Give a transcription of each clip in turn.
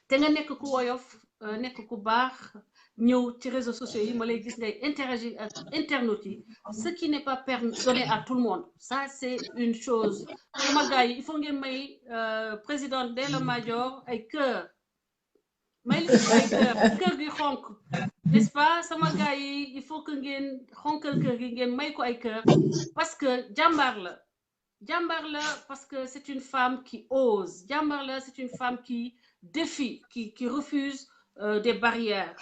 te nga nekk ku woyof nekk ku baax ñëw ci réseaux sociaux yi ma lay gis ngay interagir ak internautes yi ce qui n'est pas donné à tout le monde ça c'est une chose sama gars yi il faut ngeen may président Ndella Madior ay cœur may li ko ay kër gi xonk n'est-ce pas sama gars yi il faut que ngeen xonkal kër gi ngeen may ko ay cœur parce que jàmbaar la parce que c'est une femme qui ose jàmbaar la c'est une femme qui défie qui refuse des barrières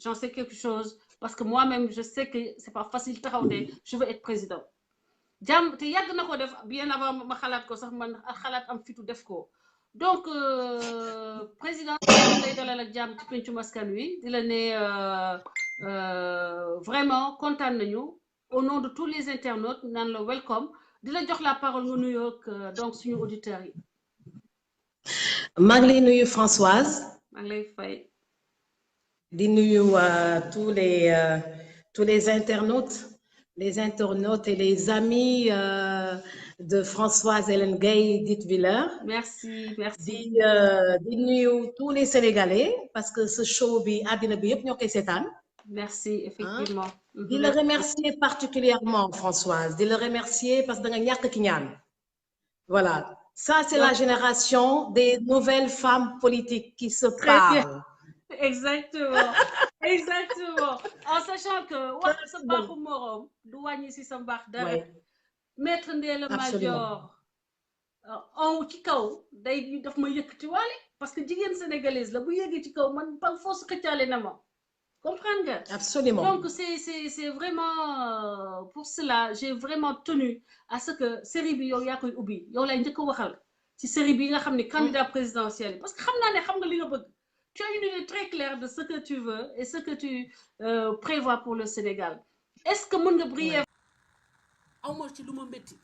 j'en sais quelque chose parce que moi-même je sais que c'est pas facile taxaw ne je veux être président te yàgg na ko def bien avant ma xalaat ko sax man xalaat am fitu def ko donc président lay dalal ak jàmm ci pencum askan wi di la ne vraiment kontaan nañu au nom de tous les internautes naan la welcome di la jox la parole nga nuyoo ak donc suñu auditeurs yi. maa ngi lay nuyu Françoise. maa ngi lay fay. di nuyu tous les internautes et les amis de Françoise Hélène Gaye dite Wheeler. Merci. di nuyu tous les Sénégalais parce que ce show bi àddina bi yëpp ñoo koy seetaan. Merci, effectivement. di la remercier particulièrement Françoise di la remercier parce que da nga ñàkk ki ñaan. Voilà ça c'est la génération des nouvelles femmes politiques qui se parlent. Exactement en sachant que wax sa baaxu morom du wàññi si sa mbaax dara maître Ndella Madior en ci kaw day daf ma yëkkati waale parce que jigéen sénégalaise la bu yëgee ci kaw man par force xëccaale na ma comprendre nga absolument donc c'est vraiment pour cela j'ai vraiment tenu à ce que série bi yow yaa koy ubbi yow lay njëkk a waxal ci série bi nga xam ne candidat présidentiel parce que xam naa ne xam nga li nga bëgg tu as une idée très claire de ce que tu veux et ce que tu prévois pour le Sénégal. Est-ce que mën nga brièvement awma ci lu ma métti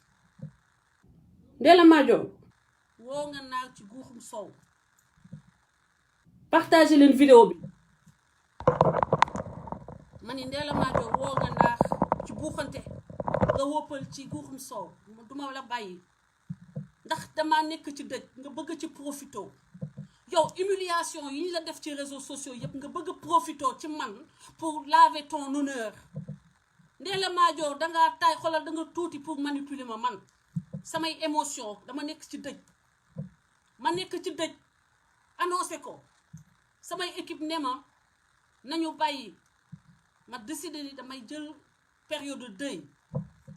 Ndella Madior woo nga naar ci guuxum soow partagez leen vidéo bi ma ni Ndella Madior woo nga naar ci buuxante nga woppal ci guuxum soow duma la bàyyi ndax dama nekk ci dëj nga bëgg ci profito yow humiliation yi ñu la def ci réseaux sociaux yëpp nga bëgg profito ci man pour laver ton honneur Ndella Madior dangaa taay xoolal da nga tuuti pour manipuler ma man samay émotion dama nekk ci dëj ma nekk ci dëj annoncé ko samay équipe ne ma nañu bàyyi ma décidé ni damay jël période de deuil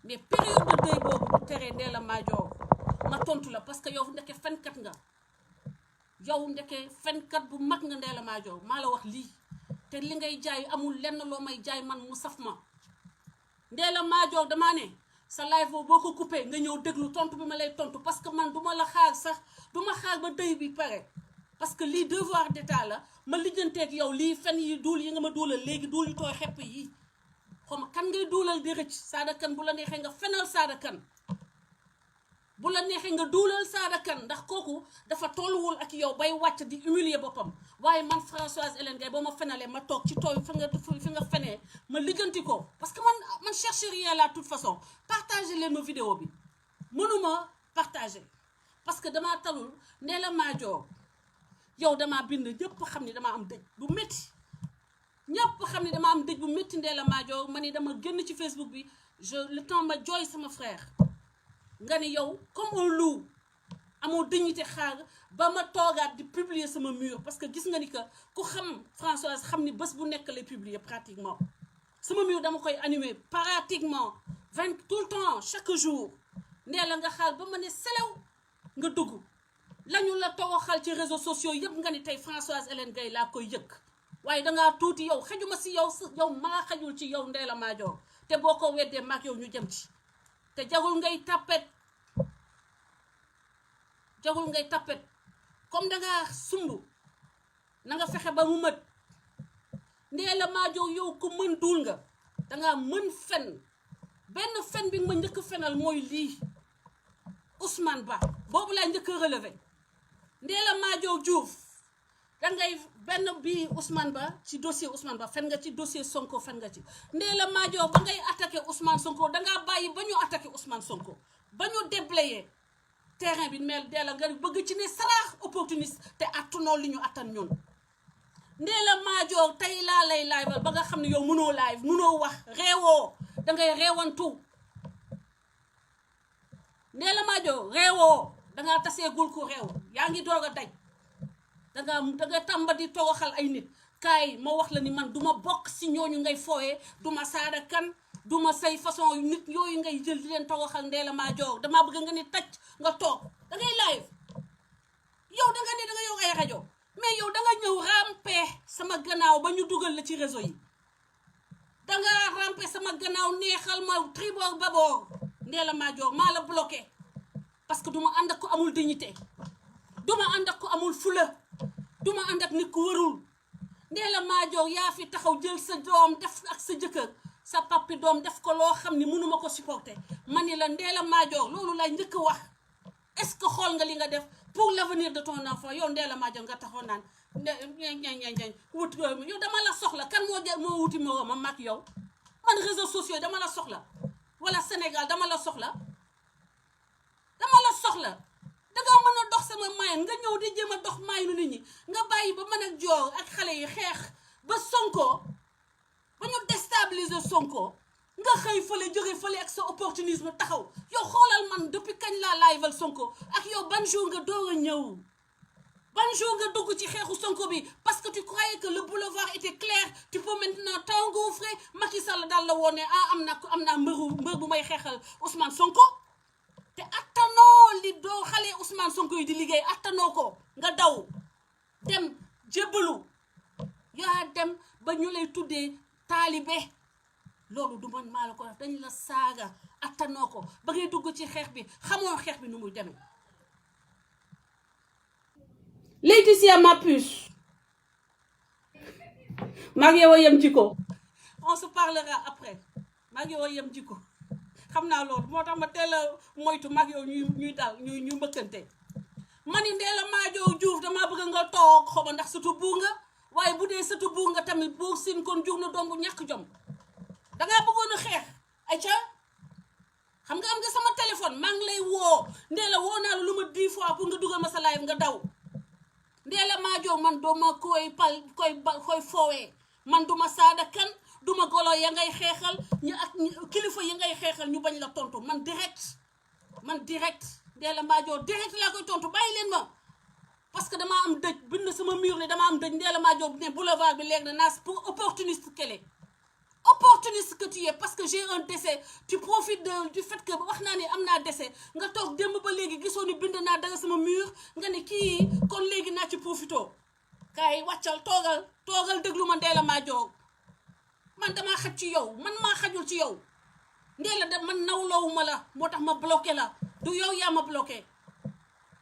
mais période de deuil boobu bu teree Ndella Madior ma tontu la parce que yow ndeke fenkat nga yow ndeke fenkat bu mag nga Ndella Madior maa la wax lii te li ngay jaay amul lenn loo may jaay man mu saf ma Ndella Madior damaa ne sa live boo ko coupé nga ñëw déglu tontu bi ma lay tontu parce que man duma la xaar sax duma xaar ba dëy bi pare parce que lii devoir d'état la ma lijjanteeg yow lii fen yi duul yi nga ma duulal léegi duul yu tooy xepp yi xawma kan ngay duulal di rëcc Sada Kane bu la neexee nga fenal Sada Kane bu la neexee nga duulal Sada Kane ndax kooku dafa tolluwul ak yow bay wàcc di humilier boppam waaye man Françoise Hélène Gaye boo ma fenalee ma toog ci tooy fi nga fenee ma lijjanti ko parce que man cherche rien là de toute façon partagez leen ma vidéo bi mënuma partager parce que damaa talul Ndella Madior yow damaa bind ñëpp xam ni damaa am dëj bu métti ñëpp xam ni damaa am dëj bu métti Ndella Madior ma ni dama génn ci Facebook bi le temps ma jooy sama frère nga ni yow comme un loup amoo dignité xaar ba ma toogaat di publier sama mur parce que gis nga ni que ku xam Françoise xam ni bés bu nekk lay publier pratiquement sama mur dama koy animer pratiquement tout le temps chaque jour Ndella nga xaar ba ma ne selew nga dugg lañu la toroxal ci réseaux sociaux yëpp nga ni tey Françoise Hélène Gaye laa koy yëkk waaye dangaa tuuti yow xajuma si yow maa xajul ci yow Ndella Madior te boo ko weddee maag yow ñu jëm ci te jagul ngay tappet comme dangaa sumb na nga fexe ba mu mët Ndella Madior yow ku mën duul nga dangaa mën fen benn fen bi nga ma njëkk fenal mooy lii Ousmane Ba boobu laa njëkk relevé Ndella Madior Diouf dangay benn bii Ousmane Ba ci dossier Ousmane Ba fen nga ci dossier Sonko fen nga ci Ndella Madior ba ngay attaqué Ousmane Sonko dangaa bàyyi ba ñu attaqué Ousmane Sonko ba ñu déblayé terrain bi mel Ndella nga bëgg ci ne saraax opportuniste te attunoo li ñu attan ñun Ndella Madior tey laa lay live ba nga xam ne yow mënoo live mënoo wax réewoo dangay réewantu Ndella Madior réewoo dangaa taseegul ku réew yaa ngi doog a daj danga tàmba di toroxal ay nit kaay ma wax la ni man duma bokk si ñooñu ngay fooyee duma saada kan duma say façon nit yooyu ngay jël di leen toroxal Ndella Madior damaa bëgg nga ni tacc nga toog dangay live yow danga ne danga yow ay rajo mais yow danga ñëw rampe sama gannaaw ba ñu dugal la ci réseau yi danga rampe sama gannaaw neexal ma tribord babord Ndella Madior maa la bloqué parce que duma ànd ak ko amul dignité duma ànd ak ko amul fula duma ànd ak nit ku warul Ndella Madior yaa fi taxaw jël sa doom def ak sa jëkkër sa papi doom def ko loo xam ni mënuma ko supporter ma ni la Ndella Madior loolu lay njëkk wax est-ce que xool nga li nga def pour l'avenir de ton enfant yow Ndella Madior nga taxoon naan wut yow dama la soxla kan moo wuti moroomam mag yow man réseaux sociaux dama la soxla wala Sénégal dama la soxla danga mën a dox sama mayen nga ñëw di jéem a dox mayenu nit ñi nga bàyyi ba mën a joor ak xale yi xeex ba Sonko ba ñu déstabiliser Sonko nga xëy fële jóge fële ak sa opportunisme taxaw yow xoolal man depuis kañ laa liveal Sonko ak yow ban jour nga door a ñëw ban jour nga dugg ci xeexu Sonko bi parce que tu croyais que le boulevard était clair tu peux maintenant t'engouffrer Macky Sall daal la woon ne am naa mbër bu may xeexal Ousmane Sonko te attanoo li doo xale Ousmane Sonko yi di liggéey attanoo ko nga daw dem jébbalu yaa dem ba ñu lay tuddee taalibe loolu du man maa la ko def dañ la saaga attanoo ko ba ngay dugg ci xeex bi xamoo xeex bi nu muy demee Laetitia ma puce maa ngi yow a yem jikko on se parlera après maa ngi yow a yem jikko xam naa loolu moo tax ma teel a moytu mag yow ñuy dal ñuy mbëkkante ma ni Ndella Madior Diouf damaa bëgg nga toog xoma ndax surtout buur nga waaye bu dee surtout buur nga tamit buur sin kon jur na doom bu ñàkk jom dangaa bëggoon a xeex ay ca xam nga am nga sama téléphone maa ngi lay woo Ndella woo naa la lu ma 10 fois pour nga dugal ma sa live nga daw Ndella Madior man dooma koy foowee man duma saada kan duma golo ya ngay xeexal ñu ak kilifa yi ngay xeexal ñu bañ la tontu man direct Ndella Madior direct laa koy tontu bàyyi leen ma parce que damaa am dëj bind sama mur ne damaa am dëj Ndella Madior ne boulevard bi léegi na naas pour opportuniste opportuniste que tu es parce que j'ai un décès tu profites du fait que wax naa ne am naa décès nga toog démb ba léegi gisoo ni bind naa dara sama mur nga ne kii kon léegi naa ci profito kaay wàccal toogal déglu ma Ndella Madior man damaa xaj ci yow man maa xajul ci yow Ndella da man nawlawuma la moo tax ma bloqué la du yow yaa ma bloqué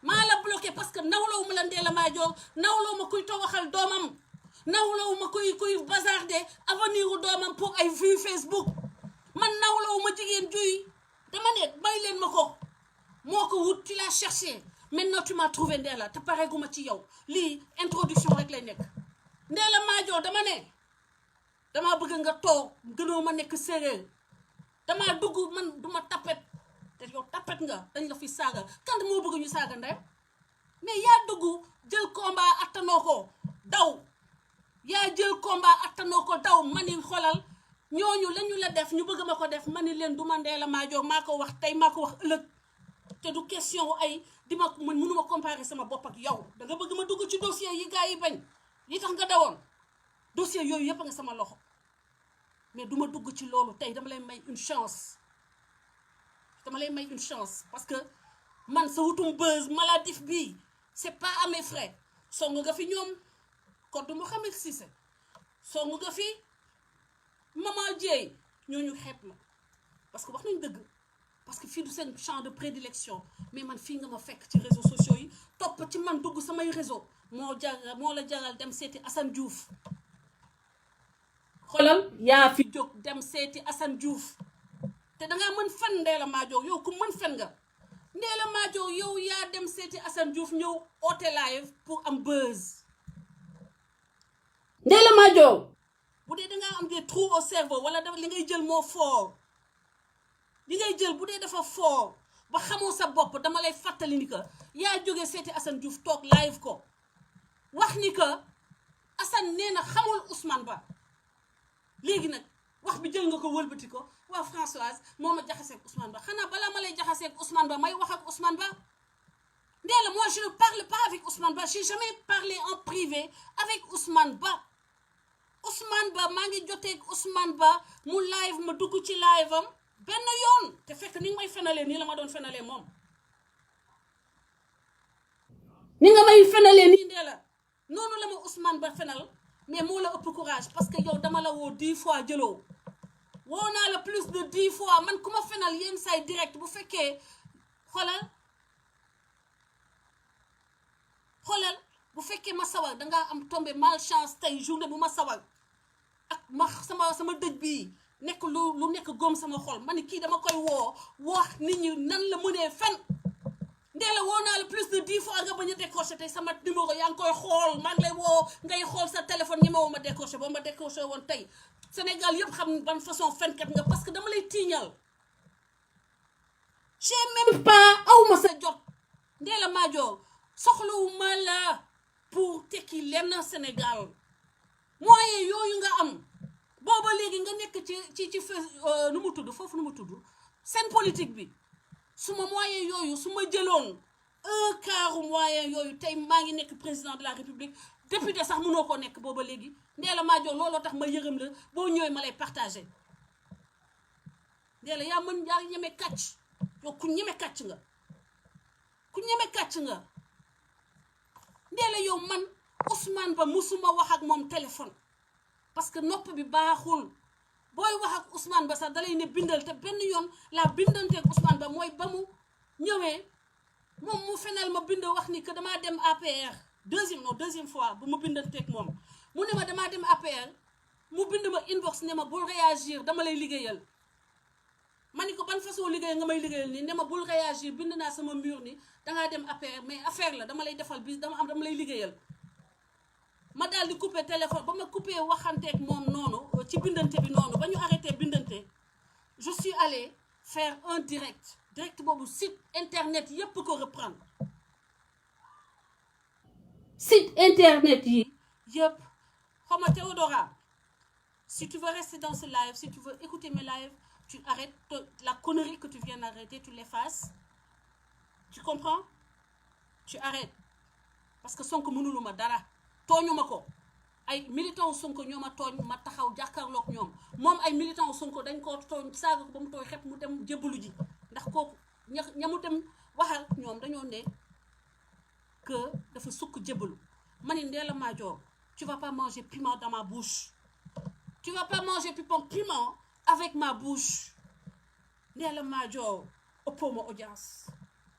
maa la bloqué parce que nawlawuma la Ndella Madior nawlawuma kuy toogaxal doomam nawlawuma kuy bazarde avenir u doomam pour ay vues Facebook man nawlawuma jigéen juy dama ne bay leen ma ko moo ko wut tu l'as cherché maintenant tu m'as trouvé Ndella te pareeguma ci yow lii introduction rek lay nekk Ndella Madior dama ne damaa bëgg nga toog gënoo ma nekk séeréer damaa dugg man duma tapet te yow tapet nga dañ la fi saaga kan moo bëgg ñu saaga ndey mais yaa dugg jël combat attanoo ko daw yaa jël combat attanoo ko daw mani xolal ñooñu lañu la def ñu bëgg ma ko def mani leen du ma Ndella Madior maa ko wax tey maa ko wax ëllëg te du question ay di ma man mënuma comparer sama bopp ak yow da nga bëgg ma dugg ci dossier yi gars yi bañ yi tax nga dawoon dossier yooyu yëpp nga sama loxo mais duma dugg ci loolu tey dama lay may une chance parce que man sa wutum buzz maladif bii c'est pas à mes frais song nga fi ñoom Codé Mouhamed Cissé song nga fi Maman Dieye ñooñu xeeb la parce que wax nañ dëgg parce que fii du seen champ de prédilection mais man fii nga ma fekk ci réseaux sociaux yi topp ci man dugg samay réseau moo la jaral dem seeti Assane Diouf xoolal yaa fi jóg dem seeti Assane Diouf te dangaa mën fen Ndella Madior yow ku mën fen nga Ndella Madior yow yaa dem seeti Assane Diouf ñëw oote live pour am buzz Ndella Madior bu dee dangaa am des trous au cerveau wala dafa li ngay jël moo fort li ngay jël bu dee dafa fort ba xamoo sa bopp dama lay fàttali ni que yaa jógee seeti Assane Diouf toog live ko wax ni que Assane nee na xamul Ousmane Ba léegi nag wax bi jël nga ko wëlbati ko waa Françoise moo ma jaxaseeg Ousmane Ba xanaa balaa ma lay jaxaseeg Ousmane Ba may wax ak Ousmane Ba Ndella, moi je ne parle pas avec Ousmane Ba j'ai jamais parlé en privé avec Ousmane Ba Ousmane Ba maa ngi joteeg Ousmane Ba mu live ma dugg ci live am benn yoon te fekk ni nga may fenalee nii la ma doon fenalee moom ni nga may fenalee nii Ndella noonu la ma Ousmane Ba fenal mais moo la ëpp courage parce que yow dama la woo 10 fois jëloo woo naa la plus de 10 fois man ku ma fenal yenn say direct bu fekkee xoolal bu fekkee ma sawar dangaa am tombé malchance tey journée bu ma sawar ak ma sama dëj bii nekk lu nekk góom sama xol ma ne kii dama koy woo wax nit ñi nan la mënee fen Ndella woo naa la plus de 10 fois nga bañ a décroché tey sama numéro yaa ngi koy xool maa ngi lay woo ngay xool sa téléphone ñi ma woo ma décroché boo ma décroché woon tey Sénégal yëpp xam ban façon fenkat nga parce que dama lay tiiñal j'ai même pas awma sa jot Ndella Madior soxlawuma la pour tekki lenn Sénégal moyen yooyu nga am booba léegi nga nekk ci nu mu tudd foofu nu mu tudd seen politique bi su ma moyen yooyu su ma jëloon un quart moyen yooyu tey maa ngi nekk président de la République député sax mënoo koo nekk booba léegi Ndella Madior looloo tax ma yërëm la boo ñëwee ma lay partagé Ndella yaa ñeme kàcc yow ku ñeme kàcc nga Ndella yow man Ousmane Ba musuma wax ak moom téléphone parce que nopp bi baaxul booy wax ak Ousmane Ba sax dalay ne bindal te benn yoon laa bindanteeg Ousmane Ba mooy ba mu ñëwee moom mu fenal ma bind wax ni que damaa dem APR deuxième fois bu ma bindanteeg moom mu ne ma damaa dem APR mu bind ma inbox ne ma bul réagir dama lay liggéeyal ma ni ko ban façon liggéey nga may liggéeyal nii ne ma bul réagir bind naa sama mur ni dangaa dem APR mais affaire la dama lay defal bis dama lay liggéeyal ma daal di coupé téléphone ba ma coupé waxanteeg moom noonu ci bindante bi noonu ba ñu arrêté bindante je suis allée faire un direct boobu site internet yépp ko reprendre site internet yi yépp xaw ma Théodora si tu veux rester dans ce live si tu veux écouter mes lives tu arrêtes la connerie que tu viens d'arrêter tu l'effaces tu comprends tu arrêtes parce que Sonko mënulu ma dara tooñu ma ko ay militant Sonko ñoo ma tooñ ma taxaw jàkkaarloog ñoom moom ay militant Sonko dañ ko tooñ saaga ko ba mu tooy xepp mu dem jébbalu ji ndax kooku ña mu dem waxal ñoom dañoo ne que dafa sukk jébbalu ma ni Ndella Madior tu vas pas manger piment dans ma bouche tu vas pas manger piment avec ma bouche Ndella Madior ëppoo ma audience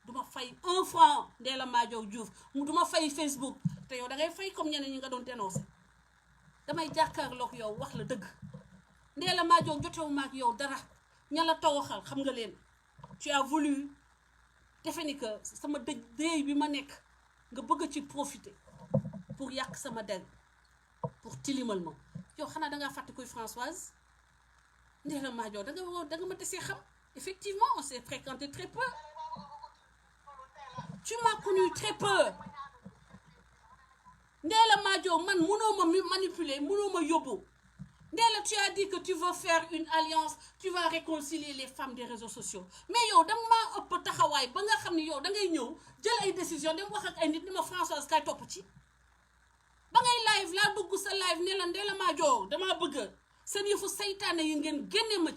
duma fay 1 franc Ndella Madior Diouf mu duma fay Facebook te yow da ngay fay comme ñeneen ñi nga doon dénoncé damay jàkkaarloog yow wax la dëgg Ndella Madior jotewu ma ak yow dara ña la tawaxal xam nga leen tu as voulu defe ni que sama dëj bi ma nekk nga bëgg ci profiter pour yàq sama der pour tilimal ma yow xanaa dangaa fàtte koy Françoise Ndella Madior da nga ma desee xam effectivement on s'est fréquenté très peu tu m'as connu très peu Ndella Madior man mënoo ma manipuler mënoo ma yóbbu Ndella tu as dit que tu veux faire une alliance tu vas réconcilier les femmes des réseaux sociaux mais yow danga maa ëpp taxawaay ba nga xam ne yow da ngay ñëw jël ay décision dem wax ak ay nit ni ma Françoise kay topp ci ba ngay live laa dugg sa live ne la Ndella Madior damaa bëgg seen yëfu seytaane yi ngeen génne ma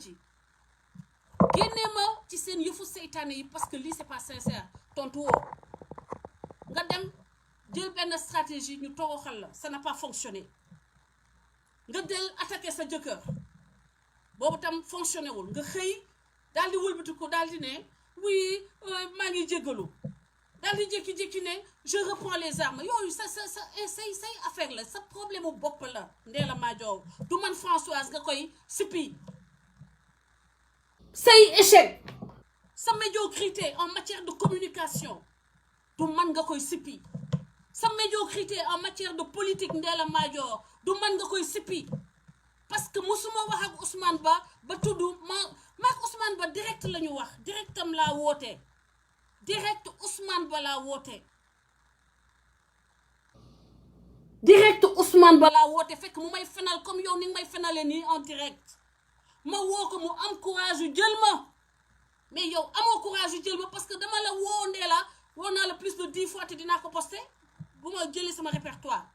ci seen yëfu seytaane yi parce que lii c'est pas sincère tontu woo nga dem jël benn stratégie ñu toroxal la ça n'a pas fonctionné nga del attaqué sa jëkkër boobu tam fonctionné wul nga xëy daal di wëlbati ko daal di ne oui maa ngi jéggalu daal di jékki-jékki ne je reprends les armes yooyu say affaire la sa problème bu bopp la Ndella Madior du man Françoise nga koy sippi say échec sa médiocrité en matière de communication du man nga koy sippi sa médiocrité en matière de politique Ndella Madior du man nga koy sippi parce que musuma wax ak Ousmane ba tudd maak Ousmane Ba direct la ñu wax directam laa woote direct Ousmane Ba laa woote direct Ousmane balaa woote fekk mu may fenal comme yow ni nga may fenale nii en direct ma woo ko mu am courage yu jël ma mais yow amoo courage yu jël ma parce que dama la woo ndee la woo naa la plus de 10 fois te dinaa ko posté bu ma jëlee sama répertoire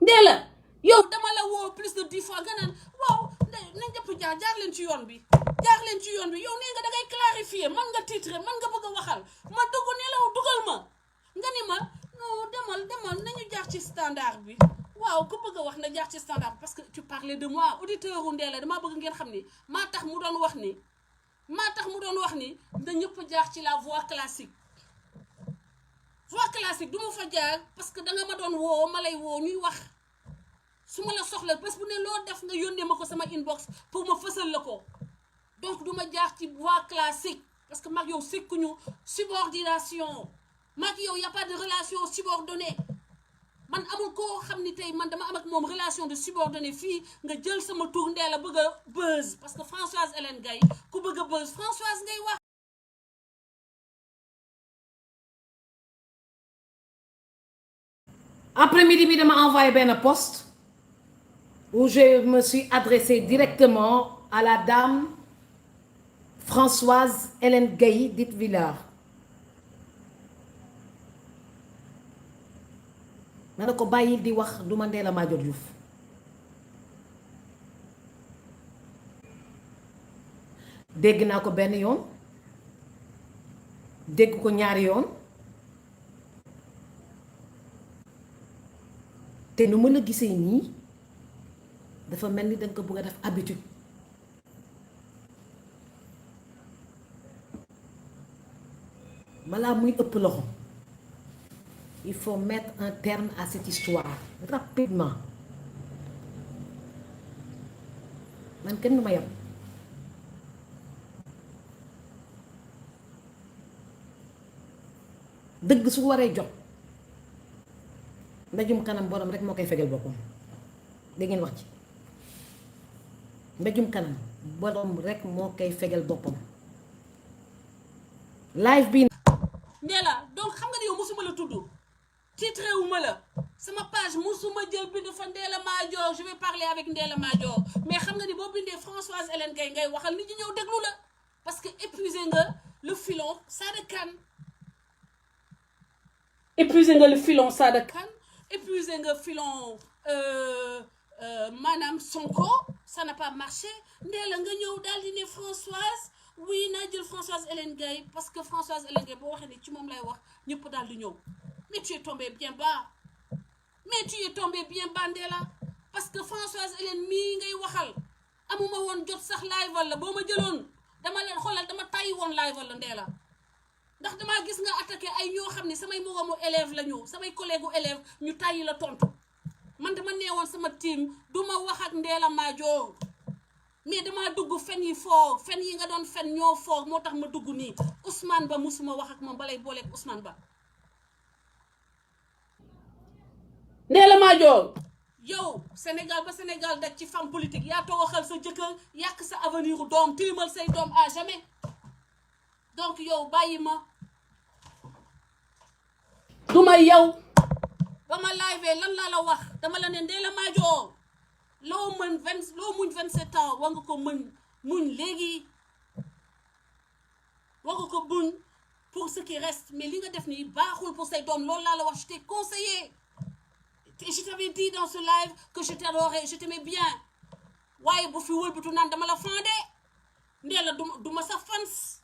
ndee la yow dama la woo plus de 10 fois nga naan waaw nañ jëpp jaar leen ci yoon bi yow nee nga da ngay clarifier man nga titre man nga bëgg a waxal ma dugg ne la dugal ma nga ni ma non demal nañu jaar ci standard bi waaw ku bëgg a wax na jaar ci standard parce que tu parlais de moi auditeur u Ndella damaa bëgg ngeen xam ni maa tax mu doon wax ni da ñëpp jaar ci la voie classique du ma fa jaar parce que danga ma doon woo ma lay woo ñuy wax su ma la soxla bés bu ne loo def nga yónnee ma ko sama inbox pour ma fësal la ko donc du ma jaar ci voie classique parce que mag yow sekkuñu subordination mag yow y a pas de relation subordonnée man amul koo xam ni tey man dama am ak moom relation de subordonnée fii nga jël sama tur Ndella bëgg a buzz parce que Françoise Hélène Gaye ku bëgg a buzz Françoise ngay wax. Après-midi bi dama envoyé benn post où je me suis adressée directement à la dame Françoise Hélène Gaye dite Villard ma ne ko bàyyil di wax du ma Ndella Madior Diouf dégg naa ko benn yoon dégg ko ñaari yoon te nu mën a gisee nii dafa mel ni danga ko bëgg a def habitude balaa muy ëpp loxo il faut mettre un terme à cette histoire rapidement man kenn du ma yem dëgg su waree jot mbéjum kanam borom rek moo koy fegal boppam da ngeen wax ci mbéjum kanam borom rek moo koy fegal boppam live bi Ndella donc xam nga ni yow mosuma la tudd titre wu ma la sama page mosuma jël bind fa Ndella Madior je vais parler avec Ndella Madior mais xam nga ni boo bindee Françoise Hélène Gaye ngay waxal nit ñi ñëw déglu la parce que épuisé nga le filon Sada Kane épuisé nga le filon Sada Kane épuisé nga filon maanaam Sonko ça n'a pas marché Ndella nga ñëw daal di ne Françoise oui naa jël Françoise Hélène Gaye parce que Françoise Hélène Gaye boo waxee ni ci moom lay wax ñëpp daal di ñëw mais tu es tombé bien bas Ndella parce que Françoise Hélène mii ngay waxal amuma woon jot sax live la boo ma jëloon dama leen xoolal dama tàyyi woon live la Ndella ndax damaa gis nga attaqué ay ñoo xam ne samay moroomu élève la ñu samay collègue u élève ñu tàyyi la tontu man dama neewoon sama team du ma wax ak Ndella Madior mais damaa dugg fen yi foog fen yi nga doon fen ñoo foog moo tax ma dugg nii Ousmane Ba musuma wax ak moom balay booleeg Ousmane Ba Ndella Madior yow Sénégal ba Sénégal daj ci femme politique yaa tooxal sa jëkkër yàq sa avenir u doom tilimal say doom à jamais donc yow bàyyi ma duma yow ba ma live lan laa la wax dama la ne Ndella Madior loo muñ 27 ans war nga ko muñ léegi war nga ko muñ pour ce qui reste mais li nga def nii baaxul pour say doom loolu laa la wax je t'ai conseillé et je t'avais dit dans ce live que je t'adorais je t'aimais bien waaye bu fi wëlbatu naan dama la fandé Ndella du ma sa fans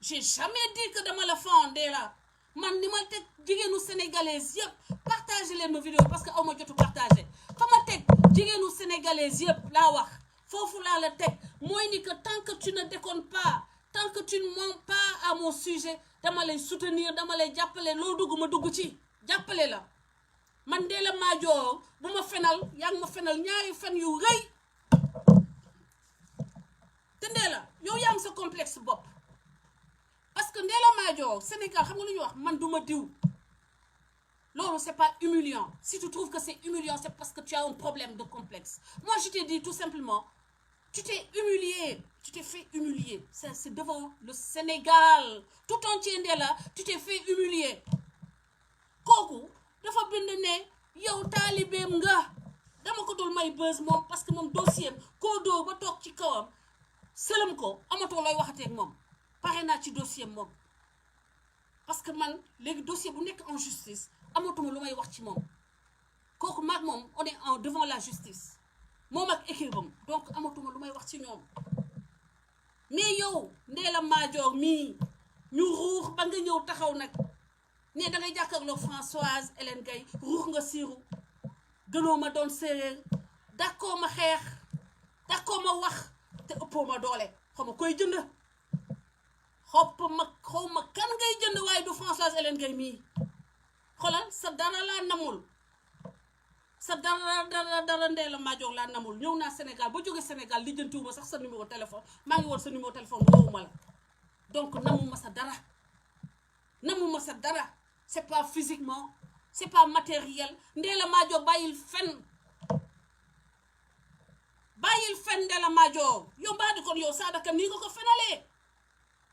j'ai jamais dit que dama la fan Ndella man ni ma teg jigéenu sénégalaise yëpp partagé leen ma vidéo parce que aw ma jotu partagé fa ma teg jigéenu sénégalaise yëpp laa wax foofu laa la teg mooy ni que tant que tu ne déconnes pas tant que tu ne mens pas à mon sujet dama lay soutenir dama lay jàppale loo dugg ma dugg ci jàppale la man Ndella Madior bu ma fenal yaa ngi ma fenal ñaari fen yu rëy te Ndella yow yaa am sa complexe bopp parce que Ndella Madior Sénégal xam nga lu ñuy wax man duma diw loolu c'est pas humiliant si tu trouves que c'est humiliant c'est parce que tu as un problème de complexe moi je t'ai dit tout simplement tu t'es humilié tu t'es fait humilier c'est devant le Sénégal tout entier Ndella tu t'es fait humilier kooku dafa bind ne yow taalibeem nga dama ko dul may buzz moom parce que moom dossier am koo doo ba toog ci kawam sëlëm ko amatoo looy waxatee ak moom pare naa ci dossier moom parce que man léegi dossier bu nekk en justice amatuma lu may wax ci moom kooku maag moom on est en devant la justice moom ak équipe am donc amatuma lu may wax ci ñoom mais yow Ndella Madior mii ñu ruux ba nga ñëw taxaw nag ne da ngay jàkkaarloo Françoise Hélène Gaye ruux nga siiru gënoo ma doon séeréer d'accord ma xeex d'accord ma wax te ëppoo ma doole xaw ma koy jënd xaw ma kan ngay jënd waaye du Françoise Hélène Gaye mii xoolal sa dara laa namul sa dara Ndella Madior laa namul ñëw naa Sénégal ba jóge Sénégal lijjantiwuma sax sa numéro téléphone maa ngi woon sa numéro téléphone woowuma la donc namuma sa dara c'est pas physiquement c'est pas matériel Ndella Madior bàyyil fen Ndella Madior yow mbaa di kon yow Sada Kane nii nga ko fenalee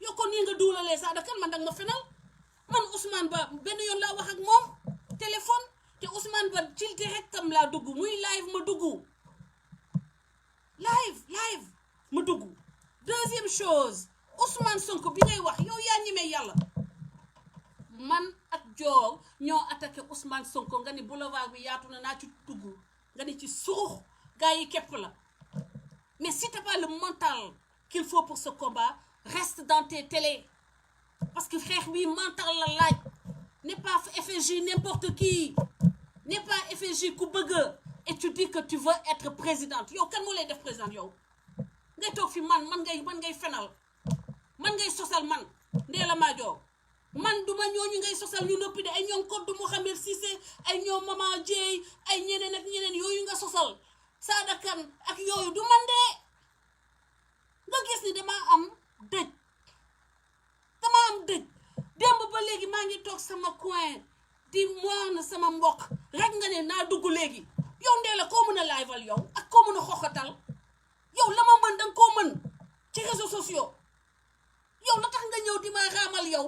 yow kon nii nga duulalee Sada Kane man danga ma fenal man Ousmane Ba benn yoon laa wax ak moom téléphone te Ousmane Ba ci directam laa dugg muy live ma dugg live ma dugg deuxième chose Ousmane Sonko bi ngay wax yow yaa ñemee yàlla man ak Dior ñoo attaqué Ousmane Sonko nga ni boulevard bi yaatu na naa ci dugg nga ni ci surux gars yi képp la mais si t'as pas le mental qu'il faut pour ce combat reste dans tes télés parce que xeex bi mental la laaj n'est pas FSJ n'importe qui n'est pas FSJ ku bëgg et tu dis que tu veux être présidente yow kan moo lay def présidente yow ngay toog fi man ngay fenal man ngay sosal man Ndella Madior man duma ñooñu ngay sosal ñu noppi de ay ñoom Kodou Mouhamed Cissé ay ñoom Maman Dieye ay ñeneen ak ñeneen yooyu nga sosal Sada Kane ak yooyu du man de nga gis ni dama am dëj démb ba léegi maa ngi toog sama coin di mourne sama mbokk rek nga ne naa dugg léegi yow Ndella koo mën a liveal yow ak koo mën a xoxatal yow la ma mën danga koo mën ci réseaux sociaux yow la tax nga ñëw di ma raamal yow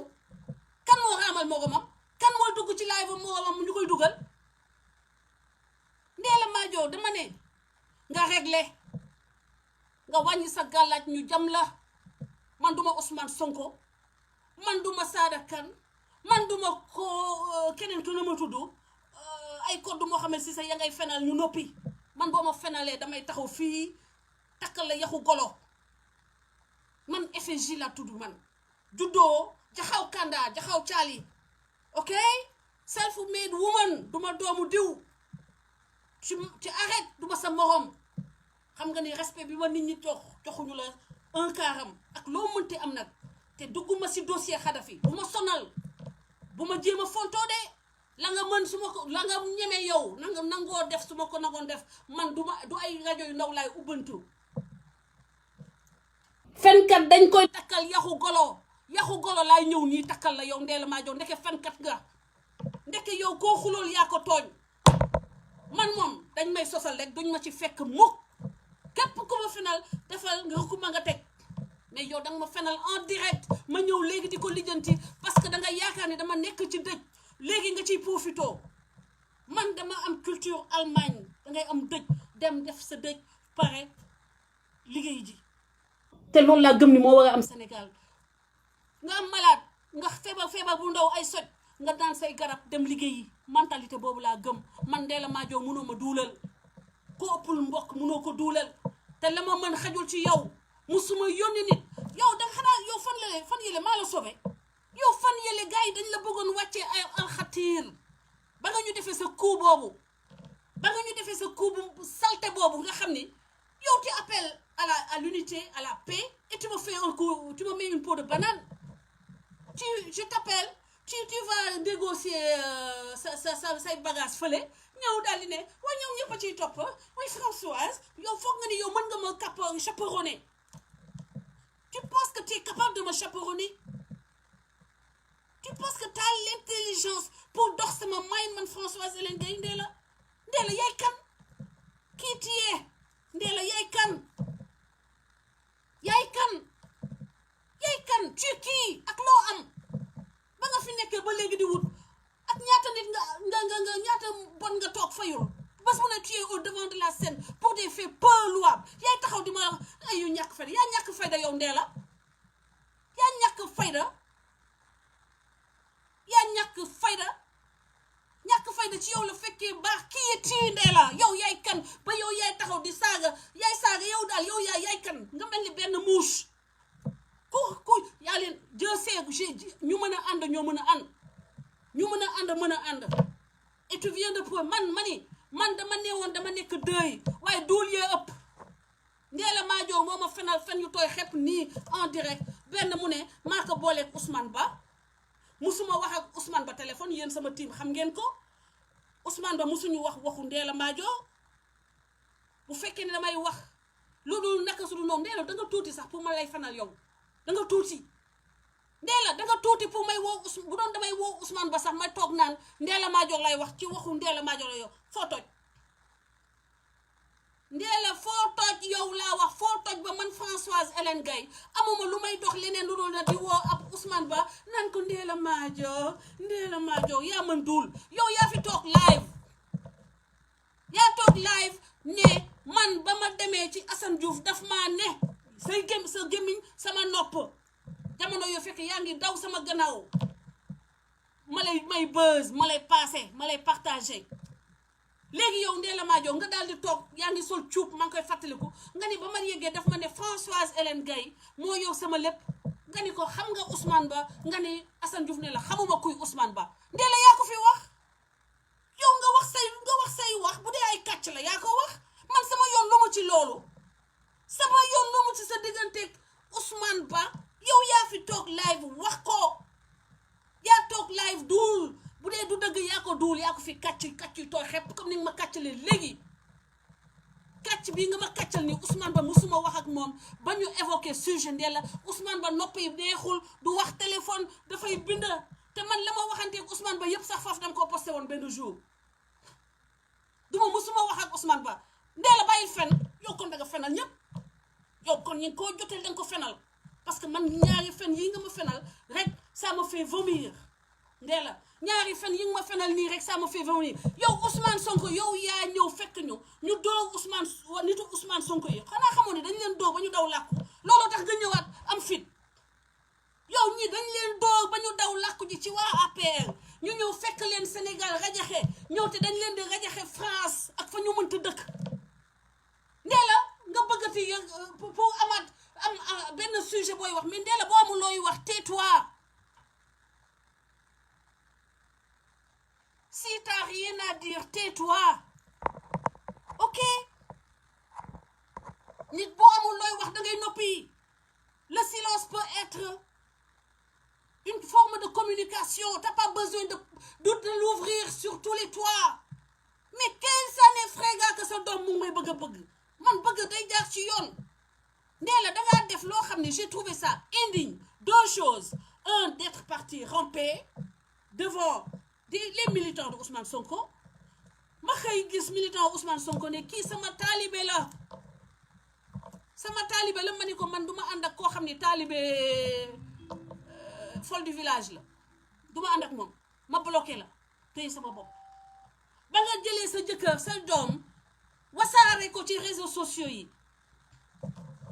kan moo raamal moromam kan moo dugg ci live moromam ñu koy dugal Ndella Madior dama ne nga réglé nga wàññi sa gàllaaj ñu jam la man duma Ousmane Sonko man duma Sada Kane man duma ko keneen ku ne ma tudd ay Kodou Mouhamed Cissé ya ngay fenal ñu noppi man boo ma fenalee damay taxaw fii takkal la yaxu golo man FSJ la tudd man juddoo jaxaw kanda jaxaw caali ok self-made woman duma doomu diw ci arrête duma sa morom xam nga ni respect bi ma nit ñi joxuñu la un quart ak loo mënti am nag te dugguma si dossier Xadafi bu ma sonal bu ma jéem a fontoo de la nga mën su ma ko la nga ñemee yow nangoo def su ma ko nangoon def man du ay rajo yu ndaw laay ubbantu fenkat dañ koy takkal yaxu golo laay ñëw nii takkal la yow Ndella Madior ndeke fenkat nga ndeke yow koo xulool yaa ko tooñ man moom dañ may sosal rek duñ ma ci fekk mukk képp ku ma fenal defal nga ko ma nga teg mais yow danga ma fenal en direct ma ñëw léegi di ko lijjanti parce que danga yaakaar ni dama nekk ci dëj léegi nga ciy profito man dama am culture Allemagne dangay am dëj dem def sa dëj pare liggéey ji te loolu laa gëm ni moo war a am Sénégal nga am malade nga feebar bu ndaw ay soj nga daan say garab dem liggéeyi mentalité boobu laa gëm man Ndella Madior mënoo ma duulal ko ëppul mbokk mënoo ko duulal te la ma mën xajul ci yow musuma yónni nit yow da xanaa yow fan yële maa la sauvé yow fan yële gars yi dañ la bëggoon wàccee ay alxatiir ba nga ñu defee sa coup boobu bu salte boobu nga xam ni yow tu appelles à l'unité à la paix et tu me fais un coup tu me mets une peau de banane je t'appelle tu vas négocier say bagage fële ñëw daal di ne waaye ñoom ñëpp a ciy topp oui Françoise yow foog nga ni yow mën nga ma chaperonner tu penses que tu es capable de me chaperonner tu penses que tu as l'intelligence pour dox sama man Françoise Hélène Gaye Ndella yaay kan kii tiyee Ndella yaay kan tu kii ak loo am ba nga fi nekkee ba léegi di wut ak ñaata nit nga ci yow la fekkee baax kii yi tii ndee la yow yaay kan ba yow yaay taxaw di saaga yow daal yow yaay kan nga mel ni benn mouche ku yaa leen Dieu sait ñu mën a ànd ñoo mën a ànd ñu mën a ànd mën a ànd et tu viens de prouver man dama neewoon dama nekk dëy waaye duul yee ëpp Ndella Madior moo ma fenal fen yu tooy xepp nii en direct benn mu ne maa ko booleeg Ousmane Ba musuma wax ak Ousmane Ba téléphone yéen sama team xam ngeen ko Ousmane Ba musuñu wax waxu Ndella Madior bu fekkee ne damay wax lu dul naka su dul noonu Ndella da nga tuuti sax pour ma lay fenal yow da nga tuuti Ndella da nga tuuti pour may woo bu doon damay woo Ousmane Ba sax may toog naan Ndella Madior lay wax ci waxu Ndella Madior la yow foo toj Ndella foo toj yow laa wax foo toj ba man Françoise Hélène Gaye amuma lu may dox leneen lu dul na di woo ab Ousmane Ba naan ko Ndella Madior yaa mën duul yow yaa fi toog live ne man ba ma demee ci Assane Diouf daf maa ne sa gémmiñ sama nopp jamono yoo fekk yaa ngi daw sama gannaaw may buzz ma lay passé ma lay partagé léegi yow Ndella Madior nga daal di toog yaa ngi sol cuub maa ngi koy fàttaliku nga ni ba ma yéegee daf ma ne Françoise Hélène Gaye moo yow sama lépp nga ni ko xam nga Ousmane Ba nga ni Assane Diouf ne la xamuma kuy Ousmane Ba Ndella yaa ko fi wax yow nga wax say wax bu dee ay kàcc la yaa ko wax man sama yoon lu mu ci loolu sama yoon lu mu ci sa digganteeg Ousmane Ba yow yaa fi toog live wax ko yaa toog live duul bu dee du dëgg yaa ko duul yaa ko fi kàcc yu tooy xepp comme ni nga ma kàccalee léegi kàcc bii nga ma kàccal ni Ousmane Ba musuma wax ak moom ba ñu évoqué sujet Ndella Ousmane Ba nopp yi neexul du wax téléphone dafay bind te man la ma waxanteeg Ousmane Ba yëpp sax faf dama ko posté woon benn jour duma musuma wax ak Ousmane Ba Ndella bàyyil fen yow kon da nga fenal ñëpp yow kon ñi koo joteel da nga ko fenal parce que man ñaari fen yi nga ma fenal rek ça me fait vomir Ndella ñaari fen yi nga ma fenal nii rek ça me fait vomir yow Ousmane Sonko yow yaa ñëw fekk ñu doog nitu Ousmane Sonko yi xanaa xamoon ne dañ leen doog ba ñu daw làkku looloo tax nga ñëwaat am fit yow ñii dañ leen doog ba ñu daw làkku ji ci waa APR ñu ñëw fekk leen Sénégal rajaxe ñëw te dañ leen di rajaxe France ak fa ñu mënta dëkk Ndella nga bëggati pour amaat am benn sujet booy wax mais Ndella boo amul looy wax tais-toi si t'as rien à dire tais-toi ok nit boo amul looy wax da ngay noppi le silence peut être une forme de communication t'as pas besoin de l'ouvrir sur tous les toits mais quel ça ne fréga que sa doom mu may bëgg a bëgg man bëgg day jaar ci yoon Ndella dangaa def loo xam ne j'ai trouvé ça indigne deux choses un d'être parti ramper devant les militants de Ousmane Sonko ma xëy gis militant Ousmane Sonko ne kii sama taalibe la ma ni ko man duma ànd ak koo xam ne taalibe folle du village la duma ànd ak moom ma bloqué la tey sama bopp ba nga jëlee sa jëkkër sa doom wasaare ko ci réseaux sociaux yi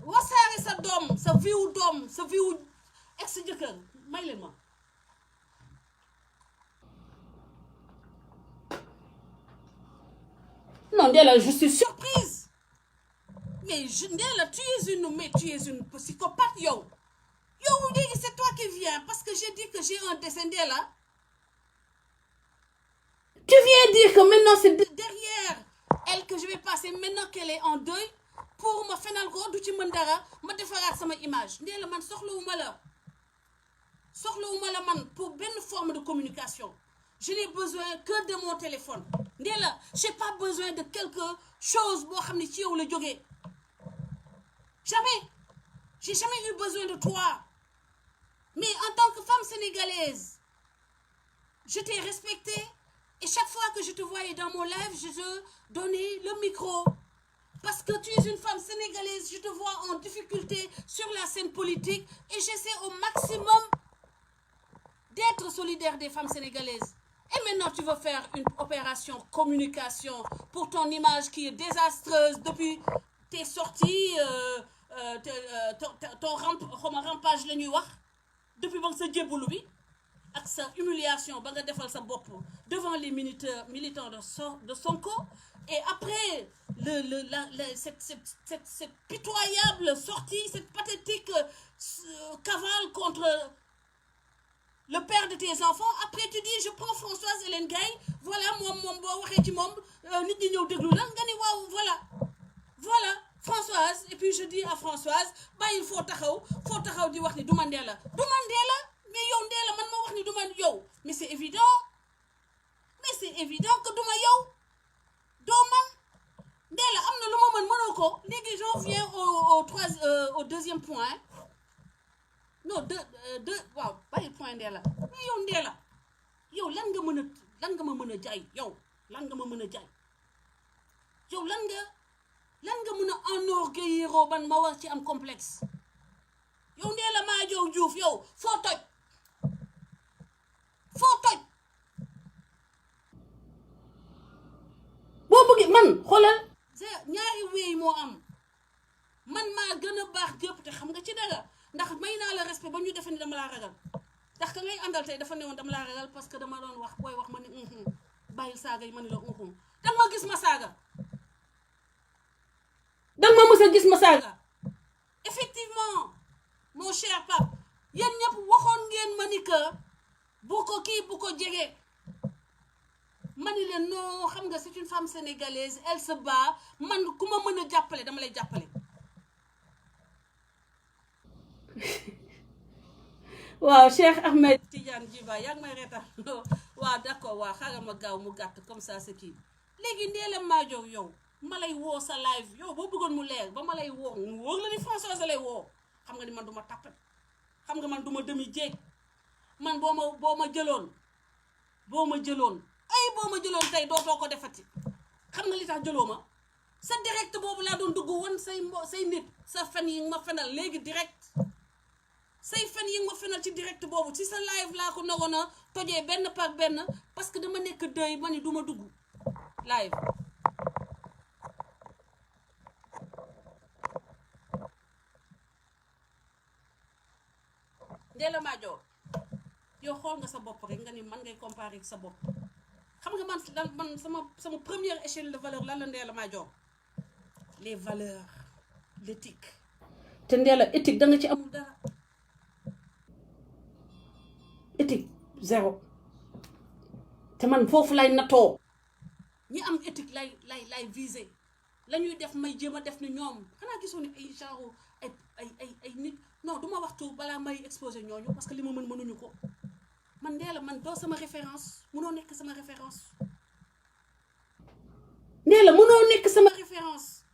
wasaare sa doom sa viwu ex jëkkër may leen ma non Ndella je suis surprise mais Ndella tu es une psychopathe yow léegi c'est toi qui viens parce que j'ai dit que j'ai un décès Ndella tu viens dire que maintenant c'est derrière elle que je vais passer maintenant qu'elle est en deuil pour ma fenal ko du ci mën dara ma defaraat sama image Ndella man soxlawuma la man pour benn forme de communication je n'ai besoin que de mon téléphone Ndella j'ai pas besoin de quelque chose boo xam ne ci yow la jógee j'ai jamais eu besoin de toi mais en tant que femme sénégalaise je t'ai respectée et chaque fois que je te voyais dans mon live je te donnais le micro parce que tu es une femme sénégalaise je te vois en difficulté sur la scène politique et j'essaie au maximum d'être solidaire des femmes sénégalaises. Et maintenant, tu veux faire une opération communication pour ton image qui est désastreuse depuis tes sorties, ton rampage la ñuy wax depuis ba nga sa jébbalu bi ak sa humiliation ba nga defal sa bopp devant les militants de Sonko, et après cette pitoyable sortie, cette pathétique cavale contre le père de tes enfants, après tu dis je prends Françoise Hélène Gaye, voilà moom boo waxee ci moom nit ñi ñëw déglu la nga ni waaw voilà Françoise, et puis je dis à Françoise bàyyil foo taxaw di wax ni du ma Ndella mais yow Ndella man ma wax ni du ma yow, mais c'est évident que du ma yow doo man Ndella am na lu ma mën mënoo ko. Léegi j'en viens au deuxième point. Non waaw bàyyi point Ndella, mais yow Ndella yow lan nga ma mën a jaay, yow lan nga ma mën a jaay, yow lan nga mën a enorgueillir ban ma war ci am complexe. yow Ndella Madior Diouf yow foo toj boo bëggee man xoolal ñaari wéy moo am, man maa gën a baax gépp te xam nga ci dara, ndax may naa la respect ba ñu defe ni dama laa ragal, ndax ka ngay àndal tey dafa newoon dama laa ragal parce que dama doon wax booy wax ma ni bàyyil saaga yi ma ni la danga ma gis ma saaga, danga ma mës a gis ma saaga. Effectivement mon cher Pape, yéen ñëpp waxoon ngeen ma ni que bu ko jege, ma ni leen non xam nga c'est une femme sénégalaise, elle se bat, man ku ma mën a jàppale dama lay jàppale. waaw Cheikh Ahmed Tidiane Djiba yaa ngi may reetaan waaw d'accord waaw xaaral ma gaaw mu gàtt comme ça c'est kii. Léegi Ndella Madior yow ma lay woo sa live yow boo bëggoon mu leer ba ma lay woo mu wóor la ni Françoise lay woo, xam nga ni man du ma tàppet, xam nga man du ma demi jéeg, man boo ma jëloon tey dootoo ko defati. xam nga li tax jëloo ma sa direct boobu laa doon dugg woon say nit sa fen yi nga ma fenal léegi direct, say fen yi nga ma fenal ci direct boobu ci sa live laa ko naroon a tojee benn par benn parce que dama nekk dëy ma ni du ma dugg live. Ndella Madior yow xool nga sa bopp rek nga ni man ngay comparer ak sa bopp. xam nga man sama première échelle de valeur lan la Ndella Madior, les valeurs, l'éthique. te Ndella éthique da nga ci amul dara, éthique zéro. te man foofu lay natoo ñi am éthique lay viser, la ñuy def may jéem a def ni ñoom. xanaa gisoo ni ay genre ay nit, non du ma waxtu balaa may exposer ñooñu parce que li ma mënuñu ko. man Ndella man doo sama référence, munoo nekk sama référence. Ndella munoo nekk sama référence,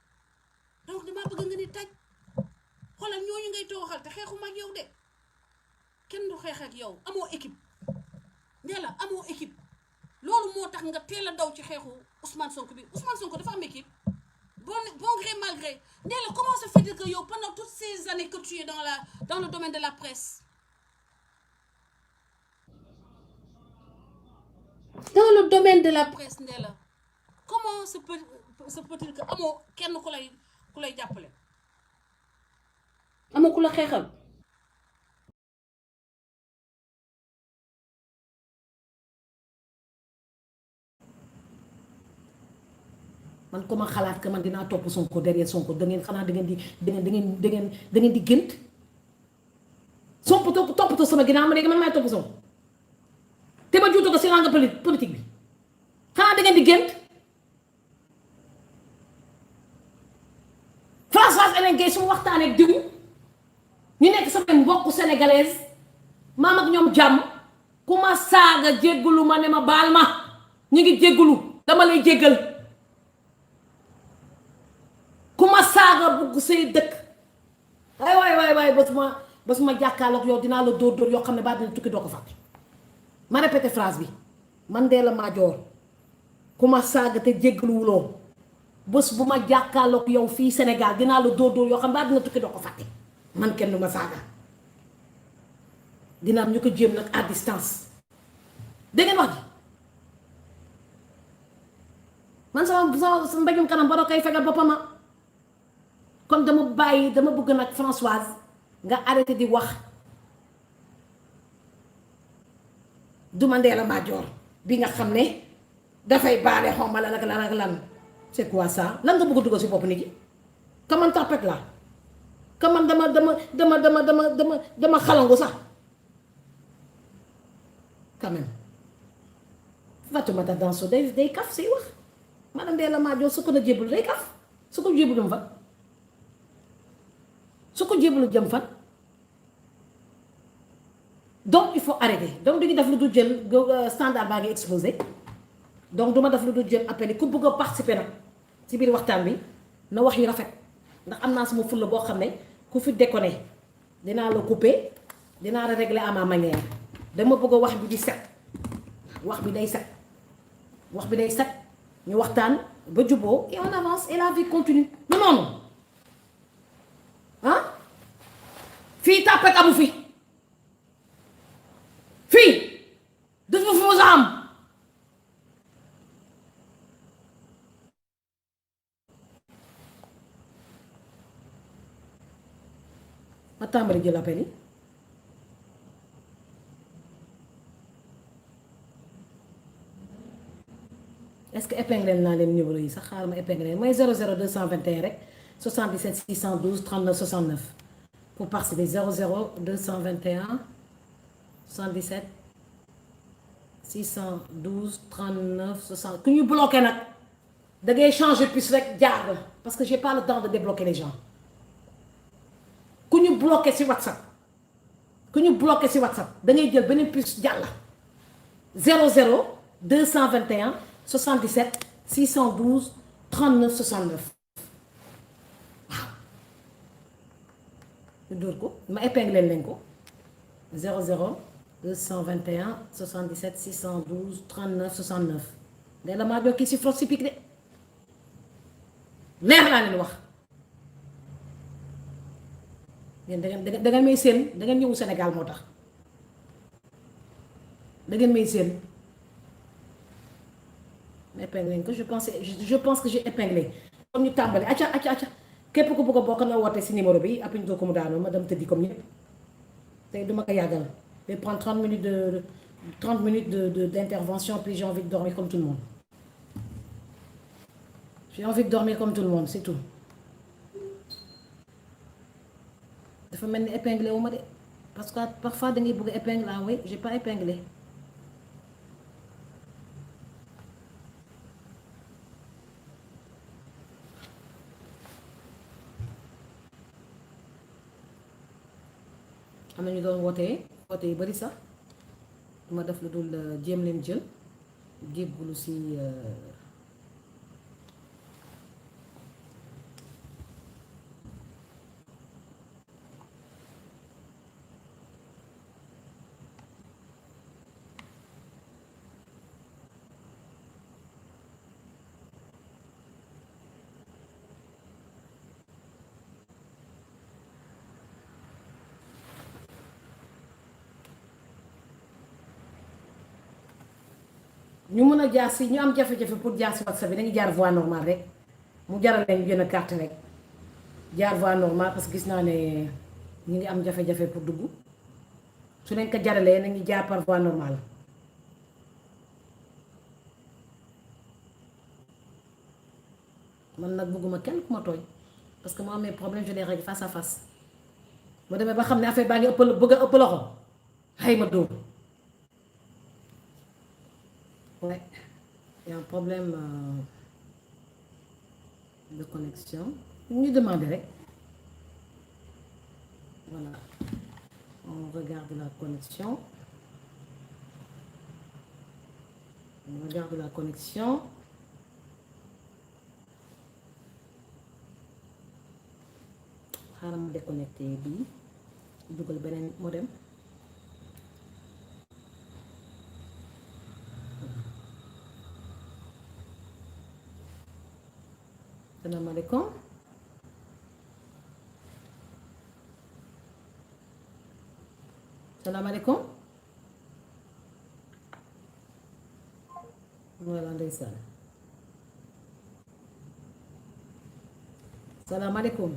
donc damaa bëgg nga ni taj xoolal ñooñu ngay tooxal te xeexuma ak yow de, kenn du xeex ak yow, amoo équipe Ndella amoo équipe. loolu moo tax nga teel a daw ci xeexu Ousmane Sonko bi. Ousmane Sonko dafa am équipe, bon gré mal gré. Ndella comment se fait-il que yow pendant toutes ces années que tu es dans le domaine de la presse, Ndella comment se peut-il que amoo kenn ku lay jàppale, amoo ku la xeexal. man ko ma xalaat que man dinaa topp Sonko derrière Sonko da ngeen xanaa da ngeen di gént Sonko toppatoo sama ginnaaw ma léegi man maay topp Sonko te ma juutu ko si langue politique bi, xanaa da ngeen di gént. Françoise Hélène Gaye su ma waxtaanee ak diw ñu nekk sama mbokku sénégalaise maam ak ñoom jàmm ku ma saaga jéggalu ma ne ma baal ma ñu ngi jéggalu dama lay jéggal. ku ma saaga bugg say dëkk waay bés ma jàkkaarloog yow dinaa la dóor yoo xam ne ba dina tukki doo ko fàtte. ma répété phrase bi man Ndella Madior ku ma saaga te jéggaluwuloo bés bu ma jàkkaarloog yow fii Sénégal dinaa la dóor yoo xam ne ba dina tukki doo ko fàtte. man kenn du ma saaga, dina am ñu ko jéem nag à distance. dégg ngeen wax ji man sama mbéjum kanam ba doo koy fegal boppam. kon dama bëgg nag Françoise nga arrêté di wax du Mandela Madior bi nga xam ne dafay baale xaw ma lan ak lan ak lan c'est quoi ça lan nga bëgg a dugal si bopp nit yi kaman tapet la kaman dama xalangu sax quand même Fatoumata Danso day kaf say wax madame Ndella Madior su ko na jébbalu day kaf su ko jébbalu jëm fan su ko jébbalu jëm fan donc il faut arrêter donc dañuy def lu dul jël standard baa ngi explosé donc duma def lu dul jël appel yi ku bëgg a participer nag ci biir waxtaan bi na wax yu rafet ndax am naa sama fulla boo xam ne ku fi déconné dinaa la couper dinaa la régler à ma manière dama bëgg a wax bi di set wax bi day set wax bi day set ñu waxtaan ba juboo et on avance et la vie continue non noonu ah fii tàppet amu fi fii dafa fi mos a am ma tàmbali jël appel yi est-ce que épinglé naa leen numéro yi sax xaaral ma épinglé mooy 00 221 rek 77 612 39 69 pour participer 00 221 77 612 39 60 ku ñu bloqué nag da ngay changer puce rek jaar la parce que j'ai pas le temps de débloquer les gens ku ñu bloqué ci WhatsApp da ngay jël beneen puce jàll 00 221 77 612 39 69 waaw ñu dóor ko ma épinglé leen ko 00 221 77 612 39 69 Ndella Madior kii si frot si pic de leer laa leen wax yéen da ngeen may seen da ngeen ñëwu Sénégal moo tax da ngeen may seen épinglé que je pense que j'ai épinglé comme ñu tàmbali acca képp ku bëgg a bokk na woote si numéro bi après ñu doo ko mu daanoo ma dem tëddi comme ñëpp tey duma ko yàggal je vais prendre 30 minutes d'intervention puis j'ai envie de dormir comme tout le monde c'est tout dafa mel ni épinglé wu ma de parce que parfois da ngay bëgg a épinglé ah oui j'ai pas épinglé am na ñu doon woote yi bari sax duma def lu dul jéem leen jël jéggulu si ñu mën a jaar si ñu am jafe-jafe pour jaar si WhatsApp bi dañuy jaar voie normale rek mu jaral leen ñu jënd carte rek jaar voie normale parce que gis naa ne ñu ngi am jafe-jafe pour dugg su leen ko jaralee nañu jaar par voie normale man nag bëgguma kenn ku ma tooñ parce que moo amee problème je les règle face à face ma demee ba xam ne affaire baa ngi bëgg a ëpp loxo xëy ma dóor. Ouais, il y a un problème de connexion. Nous demandons. Voilà. On regarde la connexion. xaaral ma déconnecté bii dugal beneen modem. Salaamaaleykum salaamaaleykum voilà ndeysaan salaamaaleykum.